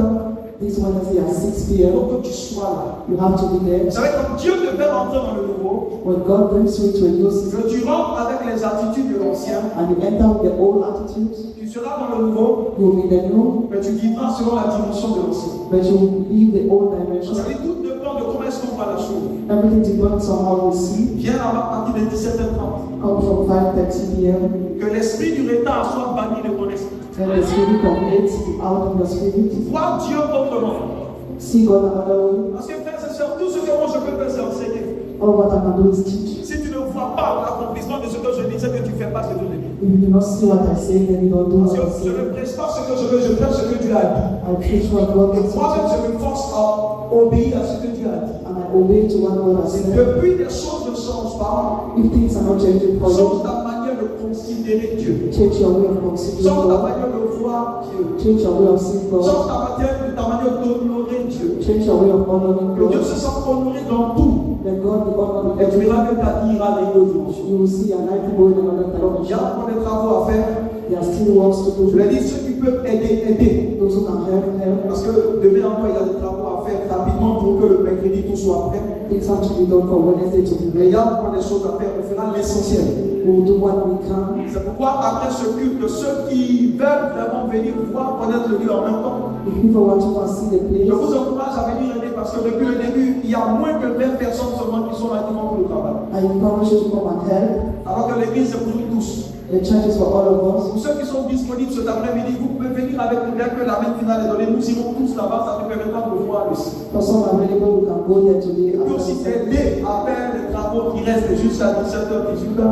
Speaker 2: This Wednesday at 6
Speaker 3: il
Speaker 2: p.m.
Speaker 3: faut que tu sois là.
Speaker 2: You have to be there.
Speaker 3: Vous savez, quand Dieu te fait rentrer dans le nouveau,
Speaker 2: When God brings you to a new season
Speaker 3: que tu rentres avec les attitudes de l'ancien,
Speaker 2: and you enter with the old attitudes,
Speaker 3: tu seras dans le nouveau,
Speaker 2: you will be the new,
Speaker 3: mais tu vivras selon la dimension de l'ancien.
Speaker 2: but you will leave the old dimension.
Speaker 3: Ça veut dire tout dépend de comment est-ce qu'on voit la chose.
Speaker 2: Everything depends on how we see.
Speaker 3: Viens là-bas à partir de 17h30.
Speaker 2: Come from 5:30 p.m.
Speaker 3: Que l'esprit du retard soit banni de ton esprit.
Speaker 2: Let the spirit of hate be out of your spirit.
Speaker 3: Vois Dieu autrement.
Speaker 2: See God another way.
Speaker 3: Parce que frères et sœurs, tout ce que moi je peux faire, c'est enseigner.
Speaker 2: All what I can do is teach.
Speaker 3: Si tu ne vois pas l'accomplissement de ce que je dis, c'est que tu ne fais pas ce que je dis.
Speaker 2: If you do not see what I say, then you don't do
Speaker 3: Parce
Speaker 2: what I
Speaker 3: que je
Speaker 2: say.
Speaker 3: ne prêche pas ce que je veux, je prêche ce que Dieu a dit.
Speaker 2: I preach what God
Speaker 3: Et
Speaker 2: has
Speaker 3: moi-même,
Speaker 2: said,
Speaker 3: je me force à obéir à ce que Dieu a dit.
Speaker 2: and I obey to what God has
Speaker 3: Et
Speaker 2: said.
Speaker 3: depuis, les choses ne changent pas.
Speaker 2: If things are not changing for
Speaker 3: Change
Speaker 2: you,
Speaker 3: ta manière de considérer Dieu.
Speaker 2: change your way of considering
Speaker 3: Change ta
Speaker 2: God.
Speaker 3: manière de voir Dieu.
Speaker 2: Change your way of seeing
Speaker 3: Change
Speaker 2: God.
Speaker 3: ta manière d'honorer Dieu.
Speaker 2: Change your way of honoring
Speaker 3: Que Dieu
Speaker 2: God.
Speaker 3: se sente honoré dans tout.
Speaker 2: Then God will honor
Speaker 3: Et tu
Speaker 2: everything.
Speaker 3: verras que ta vie ira dans une autre dimension.
Speaker 2: You will see a life go in another
Speaker 3: Donc, il y a
Speaker 2: dimension.
Speaker 3: encore des travaux à faire.
Speaker 2: There are still works to
Speaker 3: Je
Speaker 2: do.
Speaker 3: l'ai dit, ceux qui peuvent aider, aider.
Speaker 2: Those who can help.
Speaker 3: Parce que demain encore, il y a des travaux à faire rapidement pour que le mercredi tout soit prêt.
Speaker 2: Things have to be done for Wednesday to be
Speaker 3: Mais il y
Speaker 2: ready.
Speaker 3: a encore des choses à faire. On fera l'essentiel.
Speaker 2: We will do what we can.
Speaker 3: C'est pourquoi après ce culte, ceux qui veulent vraiment venir voir, connaître le Dieu en même temps,
Speaker 2: If people want to go and see the
Speaker 3: je
Speaker 2: place,
Speaker 3: vous encourage à venir aider parce que depuis le début, il y a moins que 20 personnes seulement qui sont là qui vont pour le travail.
Speaker 2: I encourage you to come and help.
Speaker 3: Alors que l'église, c'est pour nous tous.
Speaker 2: The church is for all of us.
Speaker 3: Pour ceux qui sont disponibles cet après-midi, vous pouvez venir avec nous dès que la main finale est donnée. Nous irons tous là-bas, ça nous permettra de voir aussi.
Speaker 2: For some available, we can go there today
Speaker 3: Et puis aussi aider à faire les travaux qui restent jusqu'à 17h, 18h.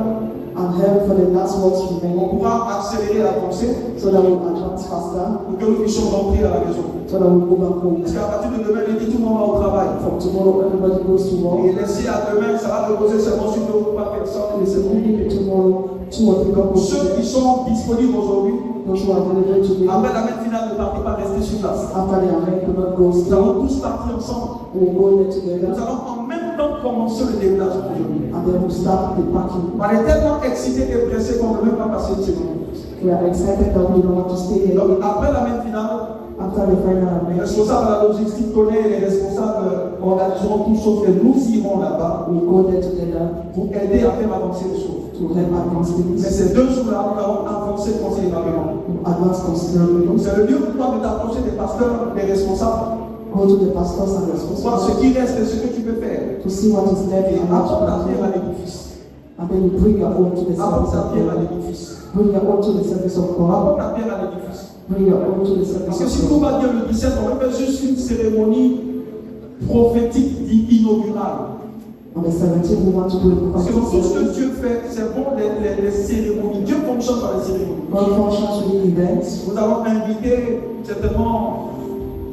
Speaker 2: and help for the last works
Speaker 3: On
Speaker 2: remaining
Speaker 3: pourra accélérer l'avancée
Speaker 2: so that we advance faster,
Speaker 3: pour que nous puissions rentrer à la maison.
Speaker 2: so that we go back home.
Speaker 3: Parce qu'à partir de demain, il dit tout le monde va au travail.
Speaker 2: From tomorrow, everybody goes to work.
Speaker 3: Et laisser à demain, ça va reposer seulement sur 2 ou 3 personnes.
Speaker 2: It's only tomorrow, 2 or 3
Speaker 3: Donc,
Speaker 2: couples.
Speaker 3: ceux qui sont disponibles aujourd'hui,
Speaker 2: Those who are delivered today,
Speaker 3: après la main finale, ne partez pas rester sur place.
Speaker 2: after they are made, do not go
Speaker 3: Nous
Speaker 2: stay.
Speaker 3: allons tous partir ensemble.
Speaker 2: We will go there
Speaker 3: Nous
Speaker 2: together,
Speaker 3: allons en même temps commencer le déménagement aujourd'hui.
Speaker 2: and then we'll start the packing.
Speaker 3: On est tellement excités et pressés qu'on ne veut même pas passer une seconde.
Speaker 2: We are excited that we don't want to stay here.
Speaker 3: Donc, après la main finale,
Speaker 2: After the final
Speaker 3: les
Speaker 2: match,
Speaker 3: responsables de la logistique connaissent, les responsables organiseront tout sauf que nous irons là-bas
Speaker 2: we go there together
Speaker 3: pour aider à faire avancer les choses.
Speaker 2: to help advance
Speaker 3: Mais
Speaker 2: things,
Speaker 3: ces 2 jours-là, nous allons avancer considérablement.
Speaker 2: to advance considerably.
Speaker 3: Donc, c'est le lieu pour toi de t'approcher des pasteurs, des responsables,
Speaker 2: Go to the pastors and
Speaker 3: pour voir ce
Speaker 2: responsible
Speaker 3: qui reste et ce que tu peux faire.
Speaker 2: to see what is left
Speaker 3: Et
Speaker 2: and what
Speaker 3: apporte ta
Speaker 2: you
Speaker 3: pierre à
Speaker 2: can do.
Speaker 3: l'édifice.
Speaker 2: And then you bring your own to the
Speaker 3: Apporte
Speaker 2: service
Speaker 3: ta
Speaker 2: of
Speaker 3: pierre à
Speaker 2: God.
Speaker 3: l'édifice.
Speaker 2: Bring your own to the service of God.
Speaker 3: Apporte ta pierre à l'édifice.
Speaker 2: Bring your own to the
Speaker 3: Parce
Speaker 2: service
Speaker 3: que
Speaker 2: of
Speaker 3: si
Speaker 2: God.
Speaker 3: tout va bien le 17, on va faire juste une cérémonie prophétique inaugurale.
Speaker 2: On the 17th, we want to do the
Speaker 3: Parce que
Speaker 2: prophetic
Speaker 3: tout ce que
Speaker 2: service.
Speaker 3: Dieu fait, c'est bon les cérémonies. Dieu fonctionne par les cérémonies.
Speaker 2: God functions with events.
Speaker 3: Nous avons invité certainement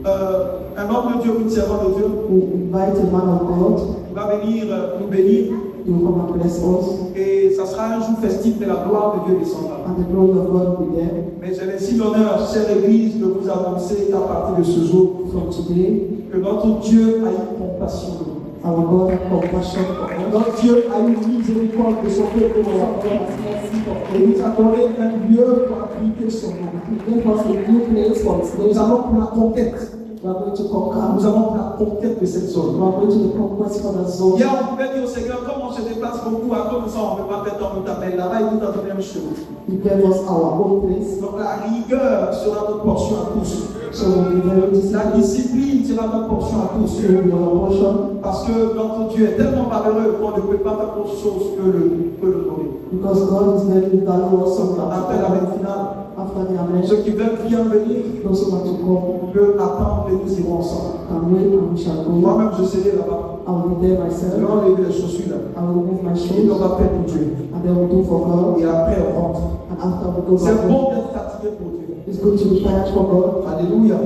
Speaker 3: un homme de Dieu, une servante de Dieu.
Speaker 2: We invite a man of God.
Speaker 3: Il va venir nous bénir.
Speaker 2: He will come and bless us.
Speaker 3: Et ça sera un jour festif et la gloire de Dieu descendra.
Speaker 2: And the glory of God will be there.
Speaker 3: Mais j'ai ainsi l'honneur, chère Église, de vous annoncer qu'à partir de ce jour,
Speaker 2: From today,
Speaker 3: que notre Dieu a eu compassion de nous.
Speaker 2: our God has compassion for us.
Speaker 3: Notre Dieu a eu miséricorde de son peuple.
Speaker 2: Our God has mercy for us.
Speaker 3: Et nous a donné un lieu pour habiter son nom.
Speaker 2: He gave us a new place for His
Speaker 3: Nous
Speaker 2: name.
Speaker 3: allons pour la conquête.
Speaker 2: We are going to conquer.
Speaker 3: Nous allons pour la conquête de cette
Speaker 2: We
Speaker 3: zone.
Speaker 2: are going to the conquest for the zone.
Speaker 3: Hier, on pouvait dire au Seigneur, comme on se déplace beaucoup, à cause de ça, on ne peut pas faire tant de appel. Là-bas, il nous a donné une chose.
Speaker 2: He gave us our own place.
Speaker 3: Donc la rigueur sera notre portion à tous.
Speaker 2: So we will be very
Speaker 3: La
Speaker 2: disciplined.
Speaker 3: discipline sera notre portion à tous.
Speaker 2: It will be our portion.
Speaker 3: Parce que notre Dieu est tellement valeureux qu'on ne peut pas faire autre chose que le donner.
Speaker 2: Because God is very valorous of
Speaker 3: Après la
Speaker 2: our
Speaker 3: finale,
Speaker 2: after the amen.
Speaker 3: ceux qui veulent bien venir
Speaker 2: Those who want to come
Speaker 3: peuvent attendre et nous irons ensemble.
Speaker 2: can wait and we shall go.
Speaker 3: Moi-même, je serai là-bas.
Speaker 2: I will be there
Speaker 3: Je
Speaker 2: myself.
Speaker 3: vais enlever les chaussures là.
Speaker 2: I will remove my
Speaker 3: Et
Speaker 2: shoes
Speaker 3: on va faire pour Dieu.
Speaker 2: and then we'll do for God.
Speaker 3: Et après, on rentre.
Speaker 2: And after we go back
Speaker 3: C'est
Speaker 2: home,
Speaker 3: bon d'être fatigué pour Dieu.
Speaker 2: it's good to be tired for God.
Speaker 3: Alléluia.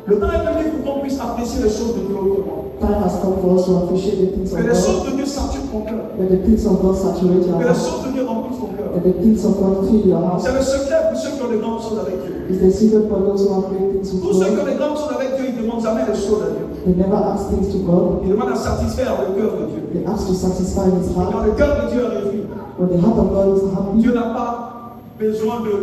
Speaker 3: Le temps est venu pour qu'on puisse apprécier les choses de Dieu autrement.
Speaker 2: Time has come for us to appreciate the things
Speaker 3: Que
Speaker 2: of
Speaker 3: les
Speaker 2: God.
Speaker 3: choses de Dieu saturent ton cœur.
Speaker 2: That the things of God saturate your
Speaker 3: Que les
Speaker 2: heart.
Speaker 3: choses de Dieu remplissent ton cœur.
Speaker 2: That the things of God fill your heart.
Speaker 3: C'est le secret pour ceux qui ont de grandes choses avec Dieu.
Speaker 2: It's the secret for those who have great things with
Speaker 3: Tous ceux qui
Speaker 2: God.
Speaker 3: ont de grandes choses avec Dieu, ils ne demandent jamais les choses à Dieu.
Speaker 2: They never ask things to God.
Speaker 3: Ils demandent à satisfaire le cœur de Dieu.
Speaker 2: They ask to satisfy His
Speaker 3: Quand
Speaker 2: heart.
Speaker 3: le cœur de Dieu est réjoui,
Speaker 2: When the heart of God is happy,
Speaker 3: Dieu n'a pas besoin de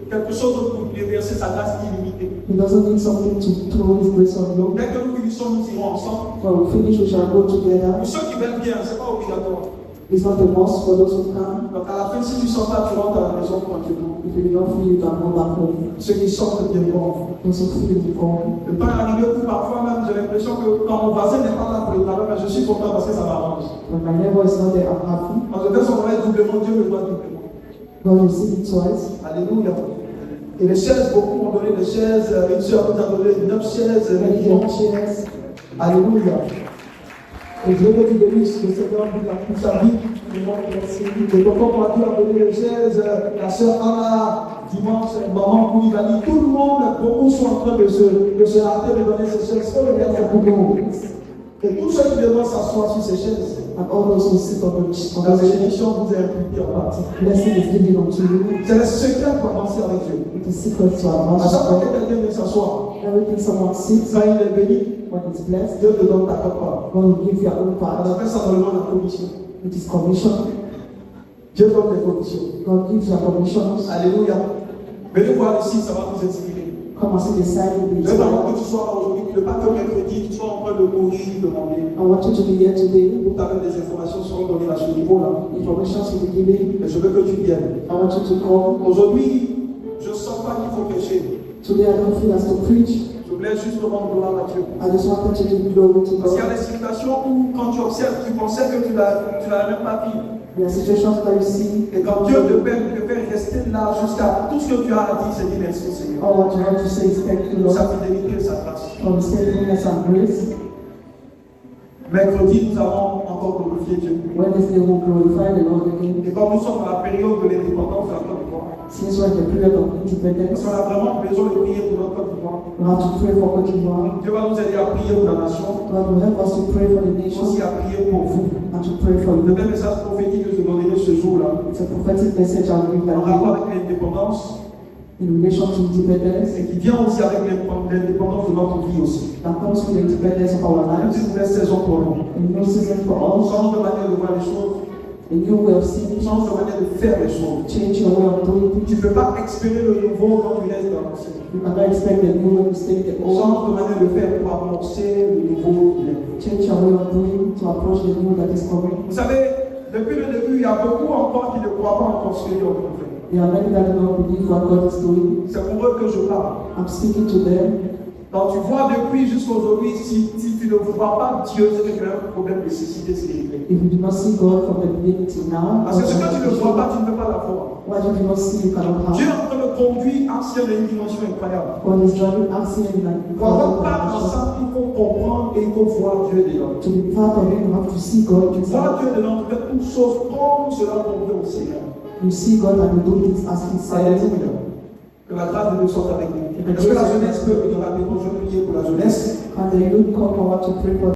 Speaker 3: quelque chose pour déverser sa grâce illimitée.
Speaker 2: He doesn't need something to throw His grace on you.
Speaker 3: Dès que nous finissons, nous irons ensemble.
Speaker 2: When we finish, we shall go together.
Speaker 3: Pour ceux qui veulent bien, ce n'est pas obligatoire.
Speaker 2: It's not a must for those who can.
Speaker 3: Donc à la fin, si tu ne sens pas, tu rentres à la maison tranquillement.
Speaker 2: If you don't feel, you can go back home.
Speaker 3: Ceux qui sortent viendront.
Speaker 2: Those who feel, you go.
Speaker 3: Le temps est arrivé où parfois même j'ai l'impression que quand mon voisin n'est pas là pour le travail, mais je suis content parce que ça m'arrange.
Speaker 2: When my neighbor is not there, I'm happy.
Speaker 3: Quand je fais son travail doublement, Dieu me voit doublement.
Speaker 2: God will see me twice.
Speaker 3: Alléluia. Et les chaises, beaucoup m'ont donné des chaises. Une soeur nous a donné 9 chaises.
Speaker 2: Many young chairs.
Speaker 3: Alléluia. Et Dieu que tu bénisses, le Seigneur vous a pris sa vie. Le tonton Mathieu a donné des chaises. La soeur Anna, dimanche, maman Koulibaly. Tout le monde, beaucoup sont en train de se hâter de donner ces chaises. Faut le mettre pour nous. Et tous ceux qui devront s'asseoir sur ces chaises,
Speaker 2: And all those who sit on
Speaker 3: la
Speaker 2: the chairs,
Speaker 3: bénédiction vous est imputée en partie.
Speaker 2: blessing is given unto you.
Speaker 3: C'est le secret pour avancer avec Dieu.
Speaker 2: The secret to
Speaker 3: À
Speaker 2: advance
Speaker 3: chaque fois
Speaker 2: with
Speaker 3: que
Speaker 2: God.
Speaker 3: quelqu'un vient s'asseoir,
Speaker 2: Everything someone sits,
Speaker 3: quand il est béni,
Speaker 2: when it's blessed,
Speaker 3: Dieu te donne ta part.
Speaker 2: God will give you your own
Speaker 3: On
Speaker 2: part.
Speaker 3: appelle ça dans le monde la commission.
Speaker 2: It is commission.
Speaker 3: Dieu donne les commissions.
Speaker 2: God gives your commissions.
Speaker 3: Alléluia. Venez voir ici, ça va vous inspirer.
Speaker 2: Come and see the side will be
Speaker 3: Je veux vraiment que
Speaker 2: inspired.
Speaker 3: tu sois là aujourd'hui, que pas que mercredi, tu sois en train de courir, demander.
Speaker 2: I want you to be here today.
Speaker 3: Pour t'avoir des informations seront données à ce niveau-là.
Speaker 2: Information will be given.
Speaker 3: Mais je veux que tu viennes.
Speaker 2: I want you to come.
Speaker 3: Aujourd'hui, je ne sens pas qu'il faut prêcher.
Speaker 2: Today I don't feel as to preach.
Speaker 3: Je voulais juste rendre gloire à Dieu.
Speaker 2: I just wanted to give glory to
Speaker 3: Parce qu'il y a
Speaker 2: God.
Speaker 3: des situations où, quand tu observes, tu pensais que tu l'as même pas vu.
Speaker 2: There are situations that you see.
Speaker 3: Et quand Dieu te fait rester là jusqu'à tout ce que tu as à dire, c'est dire merci Seigneur.
Speaker 2: All what you have to say is thank you,
Speaker 3: Pour sa
Speaker 2: Lord,
Speaker 3: fidélité et sa grâce.
Speaker 2: for His faithfulness and grace.
Speaker 3: Mercredi, nous allons encore glorifier Dieu.
Speaker 2: Wednesday we'll glorify the Lord again.
Speaker 3: Et comme nous sommes dans la période de l'indépendance de la Côte d'Ivoire,
Speaker 2: Since we're in the period of
Speaker 3: parce
Speaker 2: independence,
Speaker 3: qu'on a vraiment besoin de prier pour notre Côte d'Ivoire.
Speaker 2: we have to pray for Côte d'Ivoire.
Speaker 3: Dieu va nous aider à prier pour la nation,
Speaker 2: God will help us to pray for the
Speaker 3: aussi
Speaker 2: nation
Speaker 3: à prier pour vous.
Speaker 2: and to pray for
Speaker 3: Le
Speaker 2: you.
Speaker 3: même message prophétique que je donnerai ce jour-là,
Speaker 2: It's a prophetic message I'll give
Speaker 3: en
Speaker 2: that
Speaker 3: rapport
Speaker 2: day
Speaker 3: avec l'indépendance,
Speaker 2: in relation to independence
Speaker 3: et qui vient aussi avec l'indépendance de notre vie aussi.
Speaker 2: that comes with the independence of our
Speaker 3: C'est
Speaker 2: lives.
Speaker 3: une nouvelle saison pour nous.
Speaker 2: A new season for
Speaker 3: On
Speaker 2: us,
Speaker 3: change de manière de voir les choses,
Speaker 2: a new way of
Speaker 3: on
Speaker 2: seeing,
Speaker 3: change de manière de faire les choses.
Speaker 2: change your way of doing
Speaker 3: Tu
Speaker 2: things.
Speaker 3: ne peux pas exprimer le nouveau quand tu restes dans l'ancien.
Speaker 2: You cannot expect the new way to stay the
Speaker 3: On
Speaker 2: old.
Speaker 3: change de manière de faire pour amorcer le nouveau qui vient.
Speaker 2: Change your way of doing to approach the new that is coming.
Speaker 3: Vous savez, depuis le début, il y a beaucoup encore qui ne croient pas encore ce que Dieu a fait.
Speaker 2: There are many that do not believe what God is doing.
Speaker 3: C'est pour eux que je parle.
Speaker 2: I'm speaking to them.
Speaker 3: Donc tu vois depuis jusqu'à aujourd'hui, si tu ne vois pas Dieu, c'est qu'il y a un problème de cécité spirituelle.
Speaker 2: If you do not see God from the beginning till now,
Speaker 3: Parce que ce que tu ne vois pas, tu ne peux pas l'avoir.
Speaker 2: what you do not see, you cannot
Speaker 3: Dieu
Speaker 2: have.
Speaker 3: est en train de conduit Ancien à une dimension incroyable.
Speaker 2: God is driving Action in an
Speaker 3: Pour avoir
Speaker 2: incredible
Speaker 3: part dans
Speaker 2: dimension.
Speaker 3: ça, il faut comprendre et il faut voir Dieu dedans.
Speaker 2: To be part of it, you have to see God inside.
Speaker 3: Voir Dieu dedans, tu fais toutes choses comme cela convient au Seigneur.
Speaker 2: You see God and you do things as He said.
Speaker 3: Alléluia. Que la grâce de Dieu soit avec nous. Est-ce que la jeunesse peut venir rapidement? Je veux prier pour la jeunesse.
Speaker 2: And the youth come over to pray for